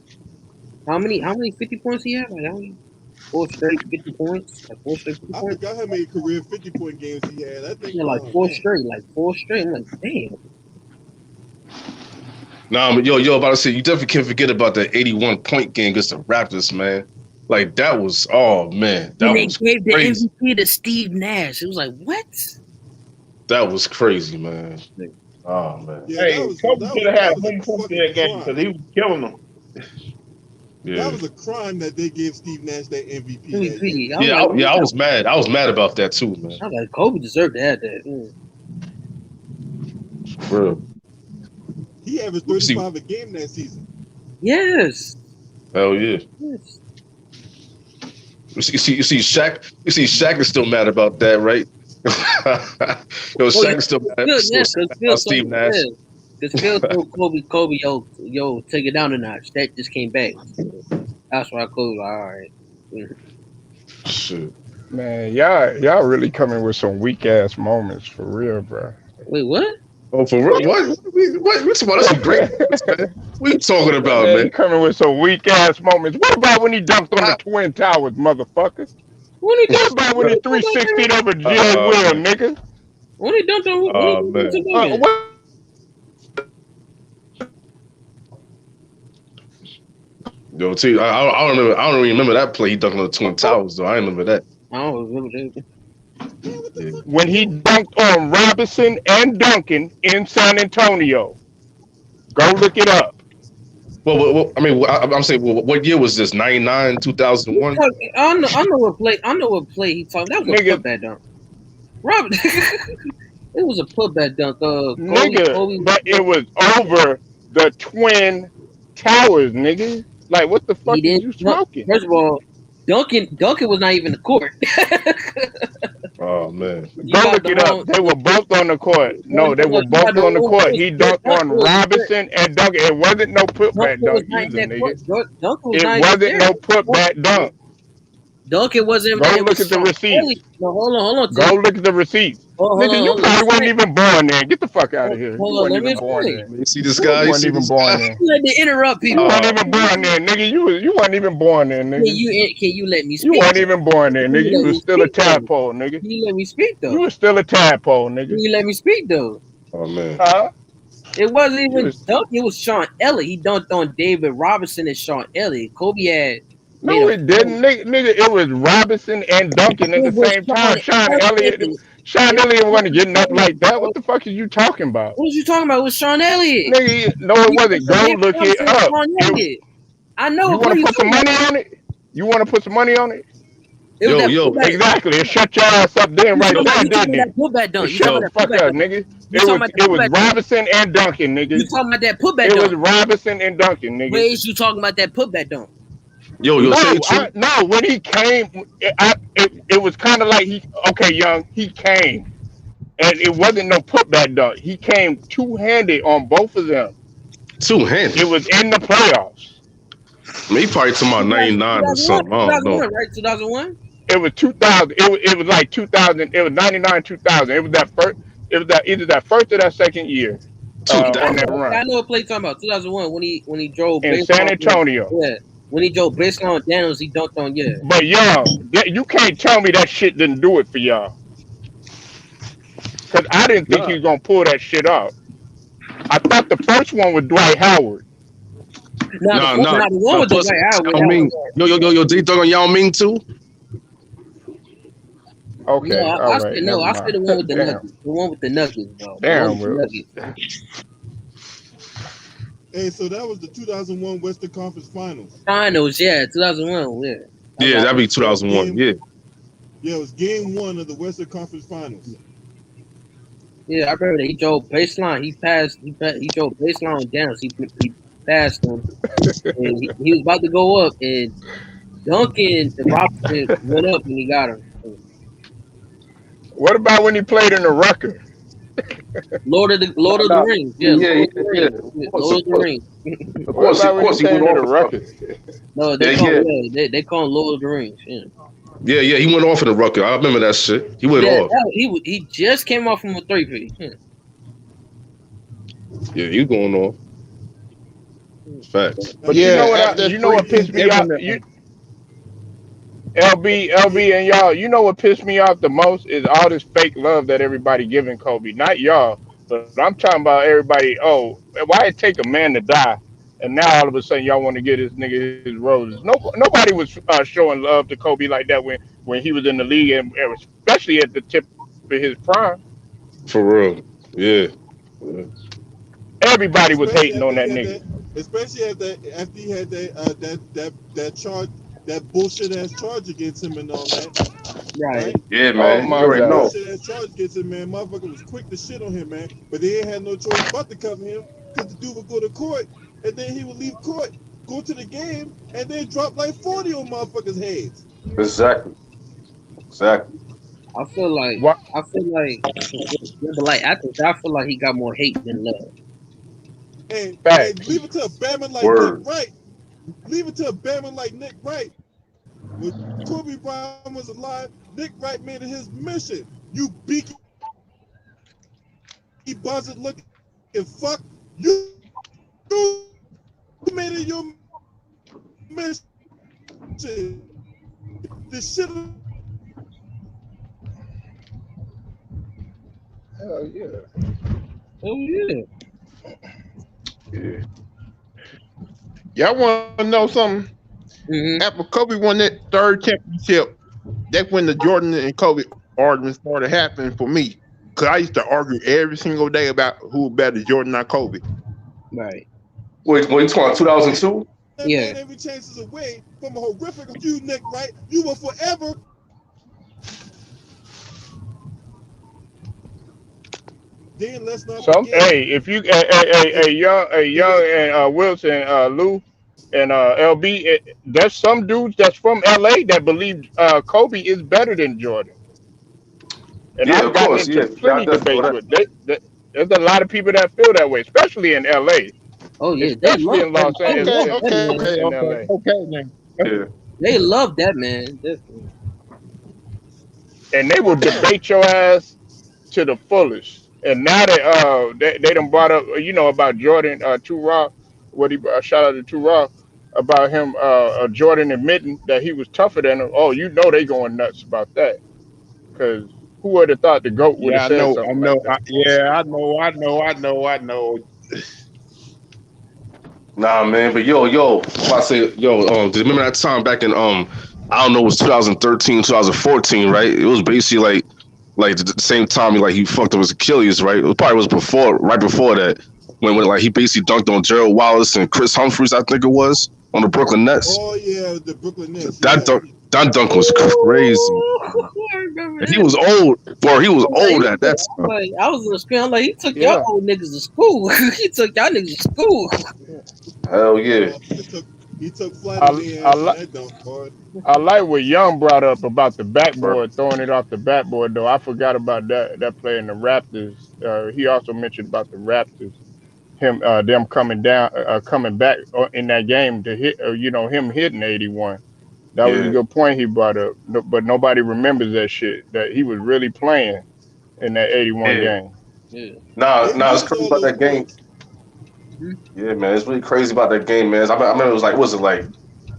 how many 50 points he had? Like how many 4 straight 50 points? Like 4 straight 50 I points? forgot how many career 50-point games he had. I think Like 4 straight. I'm like, damn. Nah, but yo, about to say, you definitely can't forget about that 81-point game against the Raptors, man. Like that was, oh man, that was gave the crazy. MVP to Steve Nash. It was like, what? That was crazy, man. Oh man. Yeah, Hey, Kobe should have had home court in that game because he was killing them. Yeah. That was a crime that they gave Steve Nash that MVP. MVP. I was mad. I was mad about that too, man. I was like, Kobe deserved to have that. Bro. He averaged 35 a game that season. Yes. Hell yeah. Yes. You see, Shaq is still mad about that, right? Shaq is still mad about Steve Nash. Because Phil told Kobe, yo, take it down a notch. That just came back. That's why Kobe was like, all right. Shit. Man, y'all really coming with some weak ass moments for real, bro. Wait, what? Oh, for real? What? We talking about? That's some great. Man. What you talking about, man? You coming with some weak ass moments. What about when he dunked on the Twin Towers, motherfucker? What about when he 360'd over Jay Will, nigga? When he dunked on Yo, T, I don't remember. I don't even remember that play. He dunked on the Twin Towers, though. I remember that. I don't remember that. When he dunked on Robinson and Duncan in San Antonio. Go look it up. Well, I mean, I'm saying, what year was this? 99, 2001? I know what play he talking. That was a putback dunk. Robin, it was a putback dunk. Kobe, but it was over the Twin Towers, nigga. Like, what the fuck are you smoking? First of all, Duncan was not even the court. Oh man! Go look it up. They were both on the court. No, they were both on the court. He dunked on Robinson and Duncan. It wasn't no putback dunk either, nigga. It wasn't no putback dunk. Duncan wasn't. Go look at the receipts. No, hold on. Go look at the receipts. Nigga, you probably wasn't even born there. Get the fuck out of here. Hold on, let me explain. You see this guy? You wasn't even born there. You had to interrupt people. You weren't even born there, nigga. You weren't even born there, nigga. Can you let me speak? You weren't even born there, nigga. You was still a tadpole, nigga. Can you let me speak though? You was still a tadpole, nigga. Can you let me speak though? Oh man. Huh? It wasn't even Dunk. It was Sean Elliott. He dunked on David Robinson and Sean Elliott. Kobe had No, it didn't, nigga. It was Robinson and Duncan at the same time. Sean Elliott wasn't getting up like that. What the fuck are you talking about? What was you talking about with Sean Elliott? Nigga, no, it wasn't. Go look it up. I know. You want to put some money on it? You want to put some money on it? Yo. Exactly. It shut your ass up then right there, didn't it? Shut the fuck up, nigga. It was Robinson and Duncan, nigga. You talking about that putback dunk? It was Robinson and Duncan, nigga. Where is you talking about that putback dunk? Yo, no, when he came, it was kind of like Young, he came, and it wasn't no putback dunk. He came two-handed on both of them. Two-handed? It was in the playoffs. I mean, he probably talking about 99 or something. I don't know. Right, 2001? It was 2000. It was like 2000. It was 99, 2000. It was that first. It was that either that first or that second year. On that run. I know what play talking about. 2001 when he drove in San Antonio. Yeah, when he drove baseline on Daniels, he dunked on But y'all, you can't tell me that shit didn't do it for y'all. Cause I didn't think he was gonna pull that shit off. I thought the first one was Dwight Howard. No. The one with Dwight Howard. Yo, did he dunk on Yao Ming too? Okay. I said the one with the Nuggets. The one with the Nuggets, bro. Damn, Will. Hey, so that was the 2001 Western Conference Finals. Finals, yeah, 2001, yeah. Yeah, that'd be 2001, yeah. Yeah, it was game 1 of the Western Conference Finals. Yeah, I remember that he drove baseline. He drove baseline on Daniels. He passed him. And he was about to go up, and Duncan and Robinson went up, and he got him. What about when he played in the Rucker? Lord of the Rings. Yeah. Lord of the Rings. Of course, he went off the Rucker. No, they call him Lord of the Rings. Yeah. Yeah, he went off in the Rucker. I remember that shit. He went off. He just came off from a 3-3. Yeah, he going off. Facts. But you know what pissed me off? LB and y'all, you know what pissed me off the most is all this fake love that everybody giving Kobe. Not y'all, but I'm talking about everybody. Oh, why it take a man to die, and now all of a sudden y'all want to give this nigga his roses? Nobody was showing love to Kobe like that when he was in the league, and especially at the tip of his prime. For real, yeah. Everybody was hating on that nigga, especially after he had that charge. That bullshit ass charge against him and all that. Right? Yeah, man. Oh, you know. Bullshit ass charge against him, man. Motherfucker was quick to shit on him, man. But they ain't had no choice but to cover him because the dude would go to court and then he would leave court, go to the game, and then drop like 40 on motherfuckers' heads. Exactly. I feel like he got more hate than love. And leave it to a Batman like Nick Wright. Leave it to a Batman like Nick Wright. When Kobe Bryant was alive, Nick Wright made it his mission. You beaky buzzard looking fuck. You made it your mission. This shit. Hell yeah. Oh yeah. Yeah. Y'all want to know something? Mm-hmm. After Kobe won that third championship, that's when the Jordan and Kobe argument started happening for me. Because I used to argue every single day about who was better, Jordan or Kobe. Right. Wait, you talking about 2002? Yeah. Every chance is away from a horrific you, Nick Wright. You will forever. Then let's not forget. Hey, if you young and Wilson, Lou, and LB, there's some dudes that's from LA that believe Kobe is better than Jordan. And I've gotten into plenty debates with that. There's a lot of people that feel that way, especially in LA. Oh yeah, especially in Los Angeles. They love that, man. And they will debate your ass to the fullest. And now that they done brought up, about Jordan, Too Raw, what he shout out to Too Raw about him, Jordan admitting that he was tougher than him. Oh, they going nuts about that, because who would have thought the GOAT would have said something like that? I know. Nah, man, but if I say, do you remember that time back in I don't know, it was 2013, 2014, right? It was basically like the same time he fucked up his Achilles, right? It probably was right before that, when like he basically dunked on Gerald Wallace and Chris Humphries, I think it was, on the Brooklyn Nets. Oh yeah, the Brooklyn Nets. That dunk was crazy. I remember And he that. was old, bro. He was old at that time. I was in the screen. I'm like, he took Yeah. y'all old niggas to school. He took y'all niggas to school. Hell yeah. He took Flatter's ass in that dunk, boy. I like what Young brought up about the backboard, throwing it off the backboard, though. I forgot about that play in the Raptors. He also mentioned about the Raptors, them coming back in that game to hit, him hitting 81. That was a good point he brought up. But nobody remembers that shit, that he was really playing in that 81 game. Yeah. Nah, it's crazy about that game. Yeah, man, it's really crazy about that game, man. I remember it was like, it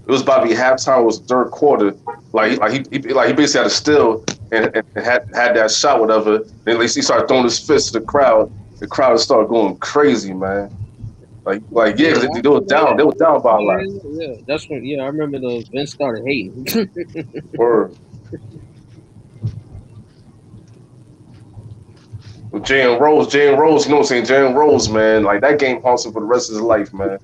was about to be halftime. It was third quarter. He basically had a steal and had that shot, whatever. Then he started throwing his fist to the crowd. The crowd started going crazy, man. Because they were down. They were down by a lot. Yeah, that's when. Yeah, I remember the Vince started hating. Word. With Jalen Rose, you know what I'm saying? Jalen Rose, man, like that game haunts him for the rest of his life, man.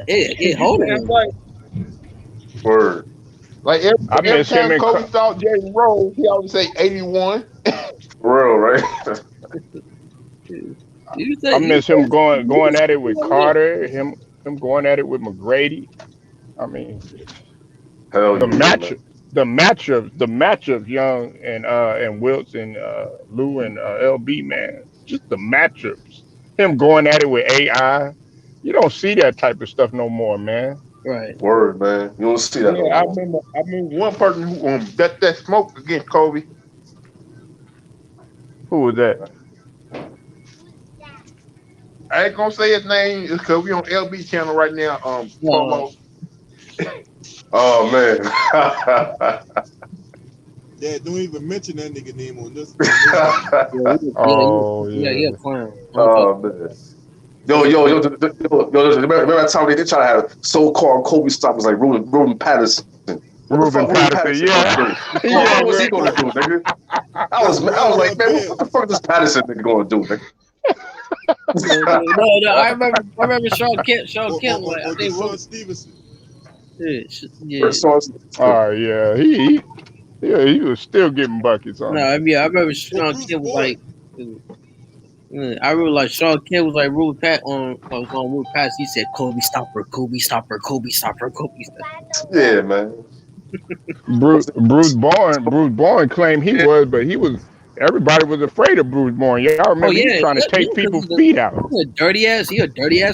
it hold him. Word. Like every time Kobe saw Jalen Rose, he always say 81. For real, right? I miss him going at it with Carter, him going at it with McGrady. I mean, hell the matchup, Young and Wilts and Lou and LB, man, just the matchups. Him going at it with AI, you don't see that type of stuff no more, man. Right. Word, man. You don't see that no more. I remember one person who bet that smoke against Kobe. Who was that? I ain't gonna say his name. It's because we on LB channel right now. Polo. Oh man. Yeah, don't even mention that nigga name on this. Yeah, clown. Oh man. Yo, remember that time they did try to have so-called Kobe stoppers like Ruben Patterson. Ruben Patterson, yeah. What was he gonna do, nigga? I was like, man, what the fuck is this Patterson nigga gonna do, nigga? No, I remember Sean Kemp. Sean Kemp, like, I think Sean Stevenson. Yeah. Oh yeah, he was still getting buckets on. No, I remember Sean Kemp was like. I remember like Sean Kemp was like Ruben Pat on Ruben Pass. He said, "Kobe stop her, Kobe stop her, Kobe stop her, Kobe stop her." Yeah, man. Bruce Bowen claimed he was, but he was. Everybody was afraid of Bruce Bowen. Y'all remember he was trying to take people's feet out. He a dirty ass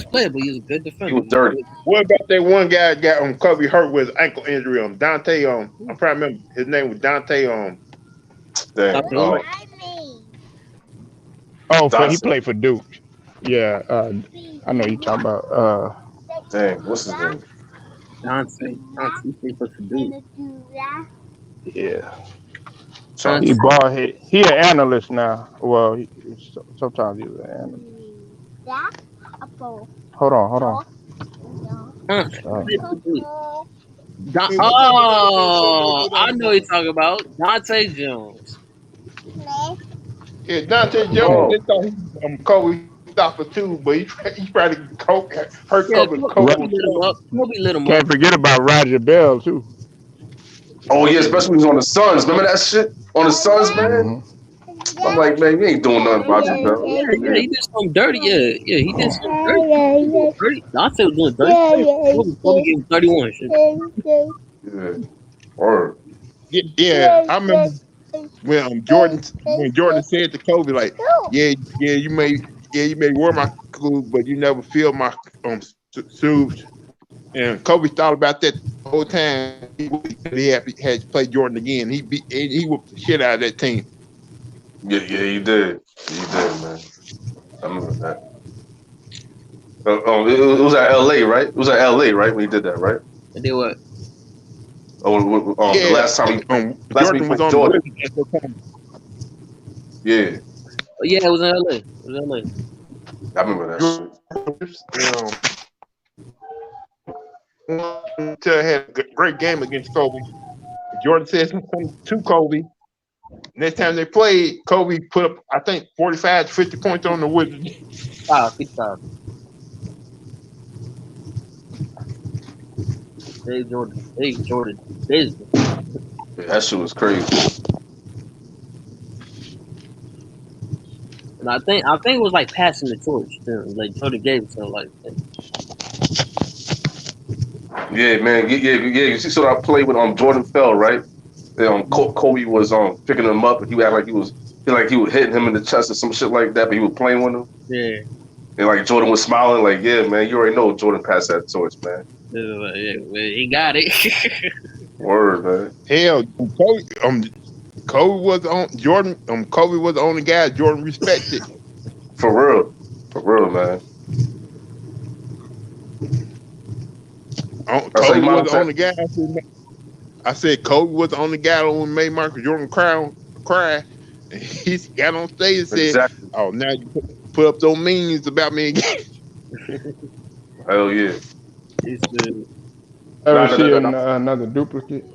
player, but he was a good defender. He was dirty. What about that one guy got Kobe hurt with his ankle injury? Dante. I'm trying to remember his name was Dante. He played for Duke. Yeah, I know you talking about. Dang, what's his name? Dante played for Duke. Yeah. He bald head. He an analyst now. Well, sometimes he's an analyst. Hold on. I know what you're talking about. Dante Jones. Yeah, Dante Jones. They thought he was Kobe stopper too, but he tried to hurt Kobe. Kobe lit him up. Can't forget about Roger Bell too. Oh yeah, especially when he was on the Suns. Remember that shit on the Suns, man? Mm-hmm. I'm like, man, you ain't doing nothing, Roger Bell. Yeah, he did something dirty. Yeah, he did something dirty. Dante was doing dirty. Kobe gave him 31. Shit. Yeah. Word. Yeah, I remember when Jordan said to Kobe, like, you may wear my clothes, but you never feel my shoes. And Kobe thought about that the whole time. He had to play Jordan again. He whooped the shit out of that team. Yeah, he did. He did, man. I remember that. It was at LA, right? It was at LA, right? When he did that, right? And did what? The last time Jordan was on Jordan. Yeah. Yeah, it was in LA. I remember that shit. Had a great game against Kobe. Jordan said something to Kobe. Next time they played, Kobe put up, I think, 45 to 50 points on the Wizards. 55. Hey Jordan. Yeah, that shit was crazy. And I think it was like passing the torch too. Like Jordan gave it to him, like Yeah, man. Yeah. You see, so I played with Jordan Fell, right? And, Kobe was picking him up, and he had he was hitting him in the chest or some shit like that, but he was playing with him. yeah. And like Jordan was smiling, like, yeah, man, you already know Jordan passed that torch, man. Yeah, he got it. Word, man. Hell, Kobe was on Jordan. Kobe was the only guy Jordan respected. For real, man. Kobe was the only guy. I said Kobe was the only guy who made Michael Jordan cry. And he got on stage and said, exactly. "Oh, now you put up those memes about me again." Hell yeah. Ever see another duplicate?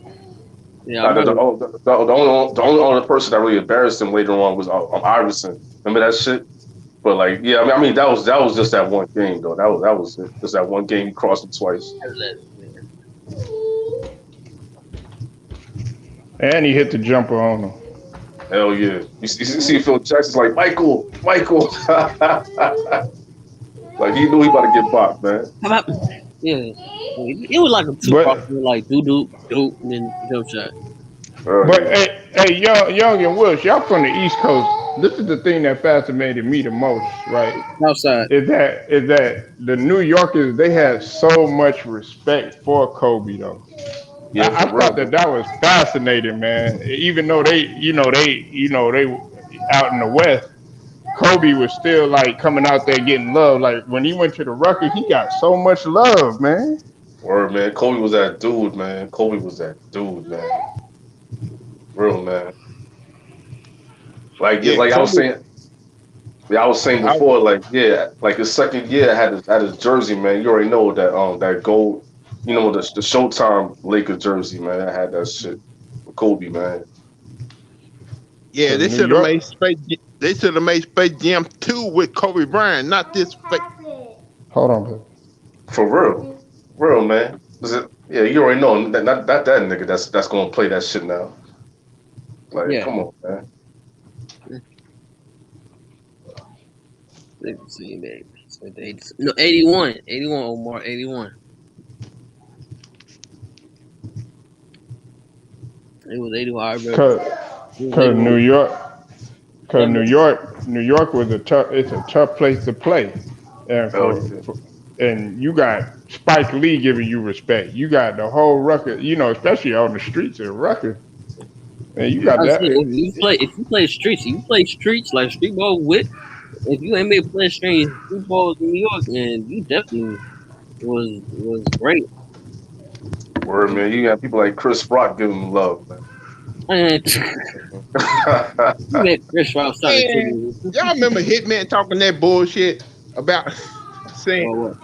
Yeah, the only other person that really embarrassed him later on was Iverson. Remember that shit? But like, yeah, I mean that was just that one game though. That was it. Just that one game he crossed him twice. And he hit the jumper on him. Hell yeah. You see Phil Jackson's like, Michael. Like he knew he about to get bopped, man. Yeah. It was like a two-part, like doop, and then jump shot. But hey, Young and Wilsh, y'all from the East Coast. This is the thing that fascinated me the most, right? Outside. Is that the New Yorkers, they had so much respect for Kobe though. Yeah, I thought that was fascinating, man. Even though they out in the West, Kobe was still like coming out there getting love. Like when he went to the Rutgers, he got so much love, man. Word, man. Kobe was that dude, man. Real, man. Like, like I was saying. Yeah, I was saying before, like his second year had his jersey, man. You already know that that gold, the Showtime Lakers jersey, man. I had that shit with Kobe, man. Yeah, they should have made Space. They should have made Space Jam 2 with Kobe Bryant, not this fake. Hold on, baby. For real, man. Yeah, you already know not that nigga that's gonna play that shit now. Like, come on, man. Let's see, baby. No, 81, Omar, 81. It was 81. Because New York was it's a tough place to play, and and you got Spike Lee giving you respect. You got the whole Rutgers, especially on the streets of Rutgers. And you got that. If you play streets like street ball with. If you ain't been playing street balls in New York, man, you definitely was great. Word, man. You got people like Chris Rock giving him love, man. Chris Rock started y'all remember Hitman talking that bullshit about saying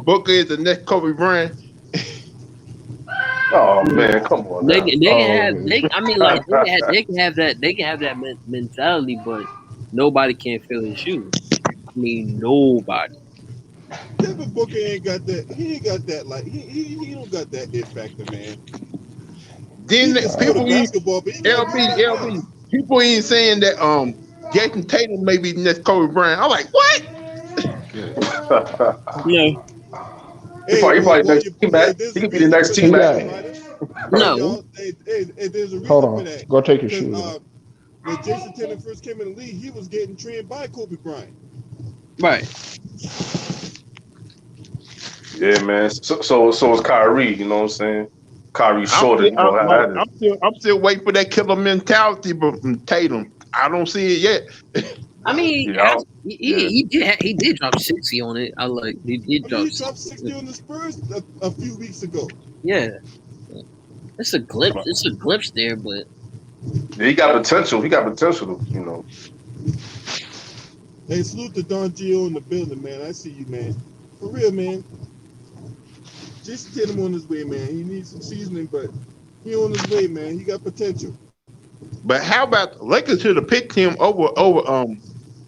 Booker is the next Kobe Bryant? Oh man, come on. They can have that mentality, but nobody can fill his shoes. I mean, nobody. Devin Booker ain't got that. He ain't got that. Like he don't got that it factor, man. Then people LB. People ain't saying that Jason Tatum may be the next Kobe Bryant. I'm like, what? Yeah. He probably next team back. He could be the next team back. No. There's a reason Hold for on. that. Go take your shoes off. When Jason Tatum first came in the league, he was getting trained by Kobe Bryant. Right. Yeah, man. So is Kyrie. You know what I'm saying? Kyrie shorter. I'm still waiting for that killer mentality from Tatum. I don't see it yet. I mean, he did drop 60 on it. He dropped 60 on the Spurs a few weeks ago. Yeah, it's a glimpse. It's a glimpse there, but yeah, he got potential. He got potential, Hey, salute to Don Gio in the building, man. I see you, man. For real, man. Just get him on his way, man. He needs some seasoning, but he on his way, man. He got potential. But how about the Lakers should have picked him over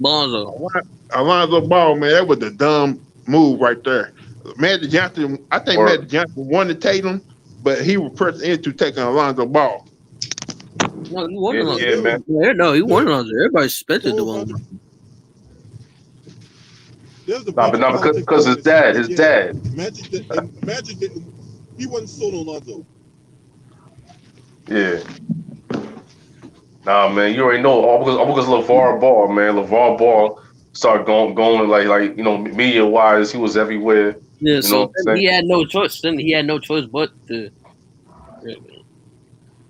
Bonzo. Alonzo Ball, man? That was a dumb move right there. Magic Johnson, I think Or Magic Johnson wanted Tatum, but he was pressed into taking Alonzo Ball. No, he won yeah, on. yeah, man. No, he won The on. Everybody suspected the whole one. bunch, there's a Nah, bunch but of not politics because behind his the scenes, dad, but his yeah, dad. Magic didn't. He wasn't sold on Lonzo. Yeah. Nah, man, you already know. All because LeVar Ball, man. LeVar Ball started going like media wise, he was everywhere. Yeah, You know so what I'm then he saying? had no choice. Then he had no choice but to.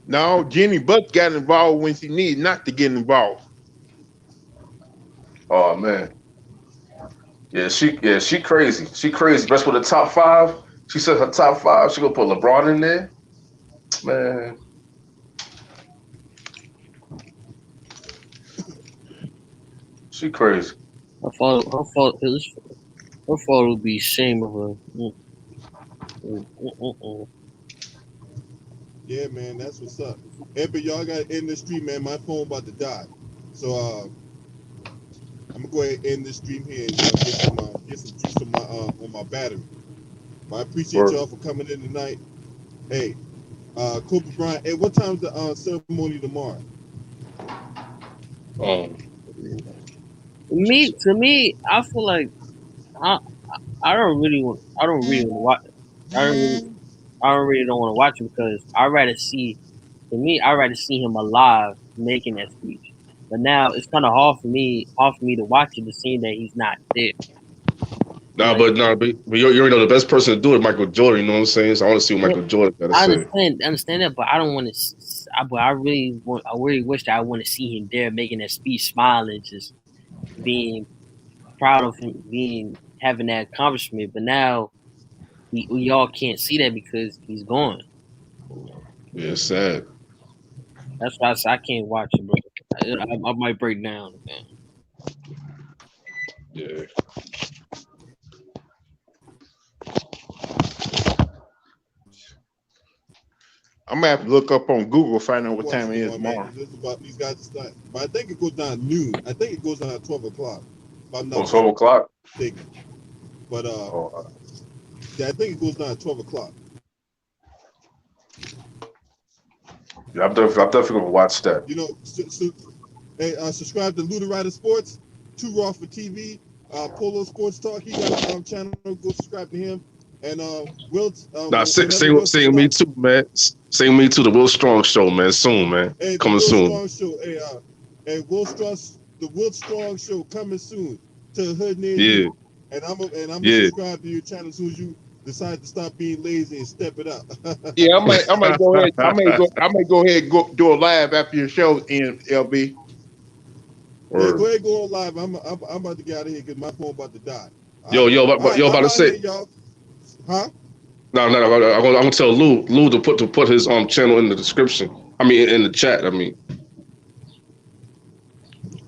No, Jenny Buck got involved when she needed not to get involved. Oh man. She crazy. She crazy. Best with the top five. She said her top five. She gonna put LeBron in there. Man. She crazy. Her fault. Her fault. Her fault would be shame of her. Yeah, man, that's what's up. Hey, but y'all got to end the stream, man. My phone about to die, so I'm gonna go ahead and end this stream here and get some juice on my battery. But I appreciate Word. y'all for coming in tonight. Hey, Kobe Bryant. Hey, what time's the ceremony tomorrow? To me, I feel like I don't really want. I don't really want to watch. I don't really don't want to watch it because I'd rather see. To me, I'd rather see him alive making that speech. But now it's kind of hard for me to watch it to see that he's not there. But you already know the best person to do it, Michael Jordan. You know what I'm saying? So I want to see what Michael Jordan got to say. I understand that, but I don't want to. But I really wish that I want to see him there making that speech, smiling, just being proud of him, having that accomplishment. But now we all can't see that because he's gone. Yeah, it's sad. That's why I can't watch it, bro. I might break down, man. Yeah. I'm gonna have to look up on Google, find out what time it is Man, tomorrow. this is about these guys to start. But I think it goes down noon. I think it goes down at 12 o'clock. If I'm not 12 o'clock. mistaken. But yeah, I think it goes down at 12 o'clock. Yeah, I'm definitely gonna watch that. You know, hey, subscribe to Luda Rider Sports, Too Raw for TV, Polo Sports Talk. He got a channel. Go subscribe to him. And Will. Sing me too, man. Sing me to the Will Strong Show, man. Soon, man. Hey, the Coming Will soon. Strong Show. Hey, the Will Strong Show coming soon to a hood near Yeah. you. And I'm gonna subscribe to your channel as soon as you decide to stop being lazy and step it up. Yeah, I might go ahead. I may go ahead and go do a live after your show in LB. Yeah, go ahead and go on live. I'm about to get out of here because my phone about to die. About to say. Here, y'all. Huh? No. I'm gonna tell Lou to put his channel in the description. I mean, in the chat. I mean.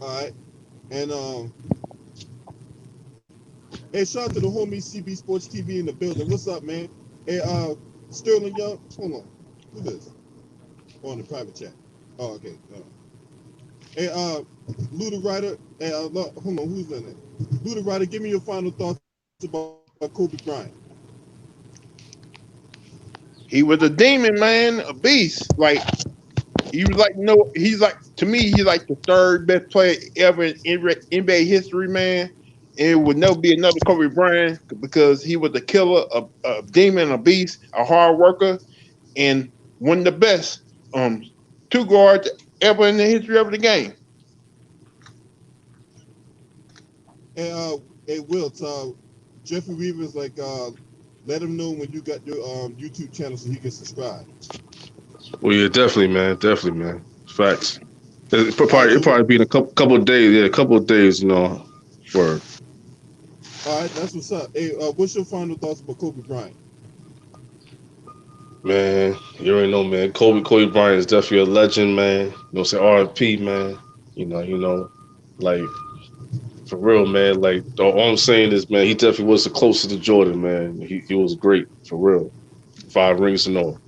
All right, and hey, shout out to the homie CB Sports TV in the building. What's up, man? Hey, Sterling Young. Hold on. Who this? On the private chat. Oh, okay. Hey, Luda Ryder. Hey, hold on. Who's in it? Luda Ryder, give me your final thoughts about Kobe Bryant. He was a demon, man, a beast. Like he was like to me, he's like the third best player ever in NBA history, man. And it would never be another Kobe Bryant because he was a killer, a demon, a beast, a hard worker, and one of the best two guards ever in the history of the game. Hey, Wilt, Jeffrey Weaver's like, let him know when you got your YouTube channel so he can subscribe. Well, yeah, definitely, man. Facts. It probably be in a couple of days. Yeah, a couple of days, you know. Word. All right, that's what's up. Hey, what's your final thoughts about Kobe Bryant? Man, you already know, man. Kobe Bryant is definitely a legend, man. You know, say R.I.P., man. You know, like For real, man. Like all I'm saying is, man, he definitely was the closest to Jordan, man. He was great for real. 5 rings and all.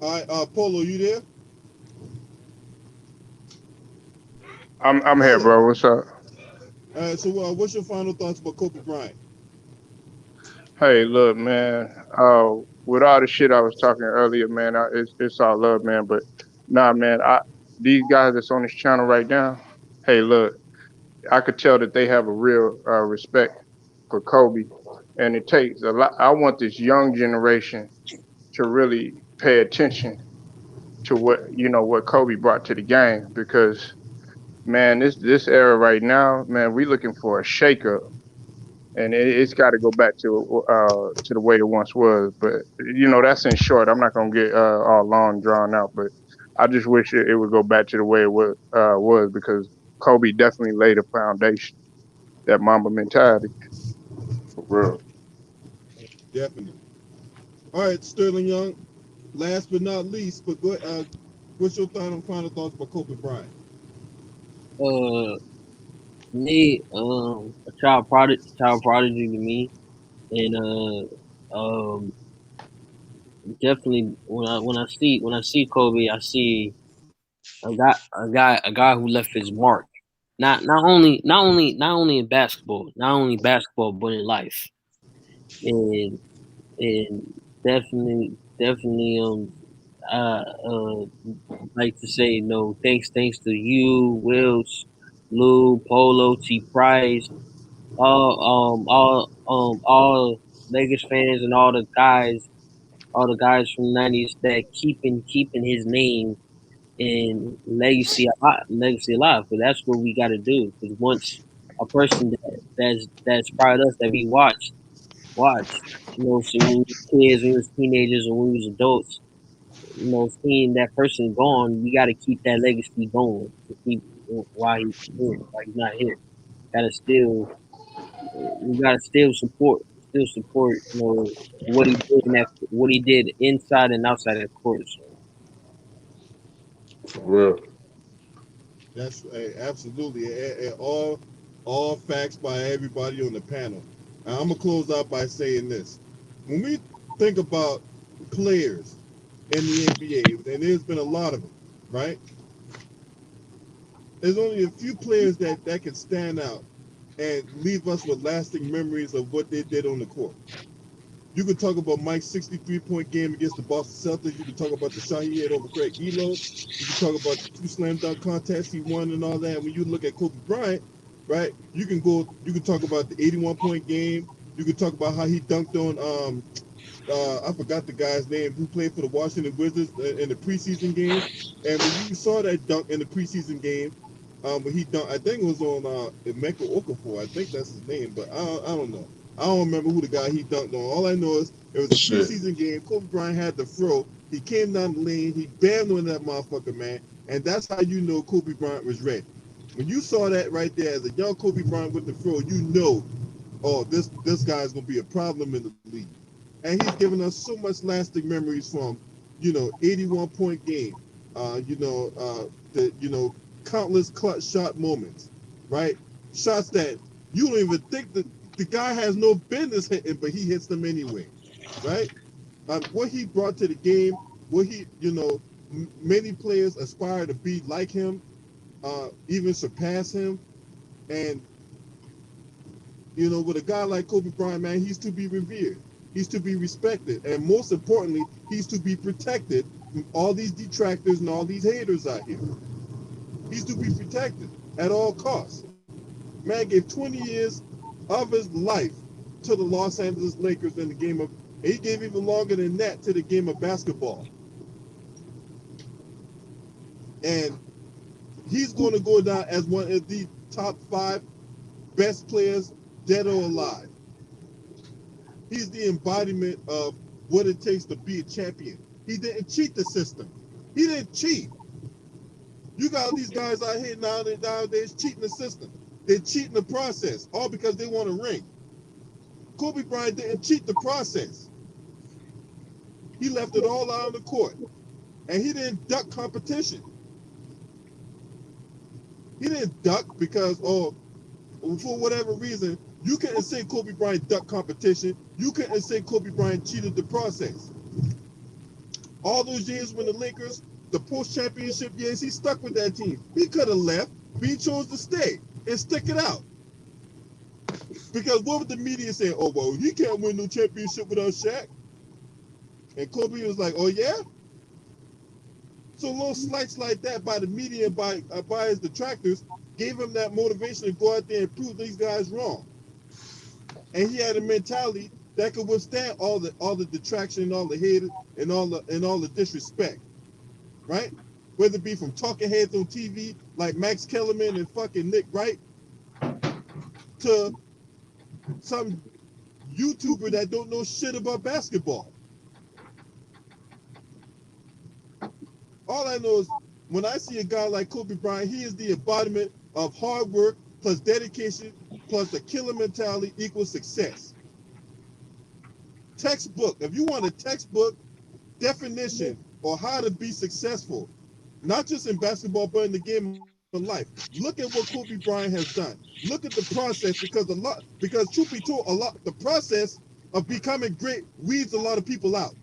All right, Polo, you there? I'm here, Polo. bro. What's up? All right, so what's your final thoughts about Kobe Bryant? Hey, look, man. With all the shit I was talking earlier, man, it's all love, man. But nah, man. These guys that's on this channel right now. Hey, look, I could tell that they have a real respect for Kobe, and it takes a lot. I want this young generation to really pay attention to what Kobe brought to the game, because man, this era right now, man, we looking for a shakeup, and it's got to go back to the way it once was. But that's in short. I'm not gonna get all long drawn out, but I just wish it would go back to the way it was, because Kobe definitely laid a foundation, that Mamba mentality. For real. Definitely. All right, Sterling Young. Last but not least, but what's your final thoughts about Kobe Bryant? Uh, me, a child prodigy to me, and definitely when I see Kobe, I see a guy who left his mark. Not only in basketball, but in life, and definitely like to say thanks to you, Wills, Lou, Polo, T Price, all Lakers fans and all the guys from the '90s that keeping his name and legacy alive. But that's what we got to do. Because once a person that's proud of us that we watch, so when we was kids, when we was teenagers, and when we was adults, seeing that person gone, we got to keep that legacy going to keep why he's here, why he's not here. Gotta still, we gotta still support, what he did inside and outside of the court. So, For real. That's absolutely all facts by everybody on the panel. Now, I'm gonna close out by saying this: when we think about players in the NBA, and there's been a lot of them, right? There's only a few players that can stand out and leave us with lasting memories of what they did on the court. You could talk about Mike's 63-point game against the Boston Celtics. You could talk about the shot he had over Craig Elo. You could talk about the 2 slam dunk contests he won and all that. When you look at Kobe Bryant, right? You can talk about the 81-point game. You could talk about how he dunked on I forgot the guy's name who played for the Washington Wizards in the preseason game. And when you saw that dunk in the preseason game, when he dunked, I think it was on Emeka Okafor. I think that's his name, but I don't know. I don't remember who the guy he dunked on. All I know is it was a Shit. preseason game. Kobe Bryant had the throw. He came down the lane. He bammed on that motherfucker, man. And that's how you know Kobe Bryant was ready. When you saw that right there as a young Kobe Bryant with the throw, you know, oh, this guy's gonna be a problem in the league. And he's given us so much lasting memories from, 81-point game, the countless clutch shot moments, right? Shots that you don't even think that the guy has no business hitting, but he hits them anyway, right? What he brought to the game, what many players aspire to be like him, even surpass him, and with a guy like Kobe Bryant, man, he's to be revered. He's to be respected. And most importantly, he's to be protected from all these detractors and all these haters out here. He's to be protected at all costs. Man gave 20 years of his life to the Los Angeles Lakers in the game of, and he gave even longer than that to the game of basketball. And he's going to go down as one of the top 5 best players, dead or alive. He's the embodiment of what it takes to be a champion. He didn't cheat the system. He didn't cheat. You got these guys out here nowadays cheating the system. They're cheating the process, all because they want a ring. Kobe Bryant didn't cheat the process. He left it all out on the court. And he didn't duck competition. He didn't duck because, for whatever reason, you couldn't say Kobe Bryant ducked competition. You couldn't say Kobe Bryant cheated the process. All those years when the Lakers, the post-championship years, he stuck with that team. He could have left, but he chose to stay and stick it out. Because what would the media say? Oh, well, he can't win no championship without Shaq. And Kobe was like, oh, yeah? So little slights like that by the media and by his detractors gave him that motivation to go out there and prove these guys wrong. And he had a mentality that could withstand all the detraction and all the hatred and all the disrespect, right? Whether it be from talking heads on TV like Max Kellerman and fucking Nick Wright to some YouTuber that don't know shit about basketball. All I know is when I see a guy like Kobe Bryant, he is the embodiment of hard work plus dedication plus the killer mentality equals success. Textbook. If you want a textbook definition or how to be successful, not just in basketball, but in the game of life, look at what Kobe Bryant has done. Look at the process because truth be told, the process of becoming great weeds a lot of people out.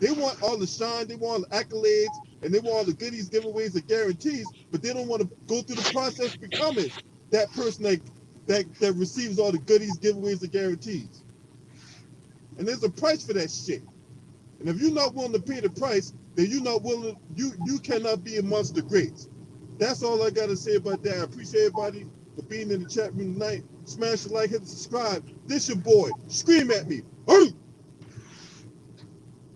They want all the shine, they want all the accolades, and they want all the goodies, giveaways, and guarantees, but they don't want to go through the process of becoming that person that receives all the goodies, giveaways, and guarantees. And there's a price for that shit. And if you're not willing to pay the price, then you're not willing. You cannot be amongst the greats. That's all I gotta say about that. I appreciate everybody for being in the chat room tonight. Smash the like, hit the subscribe. This your boy. Scream at me. Hurry!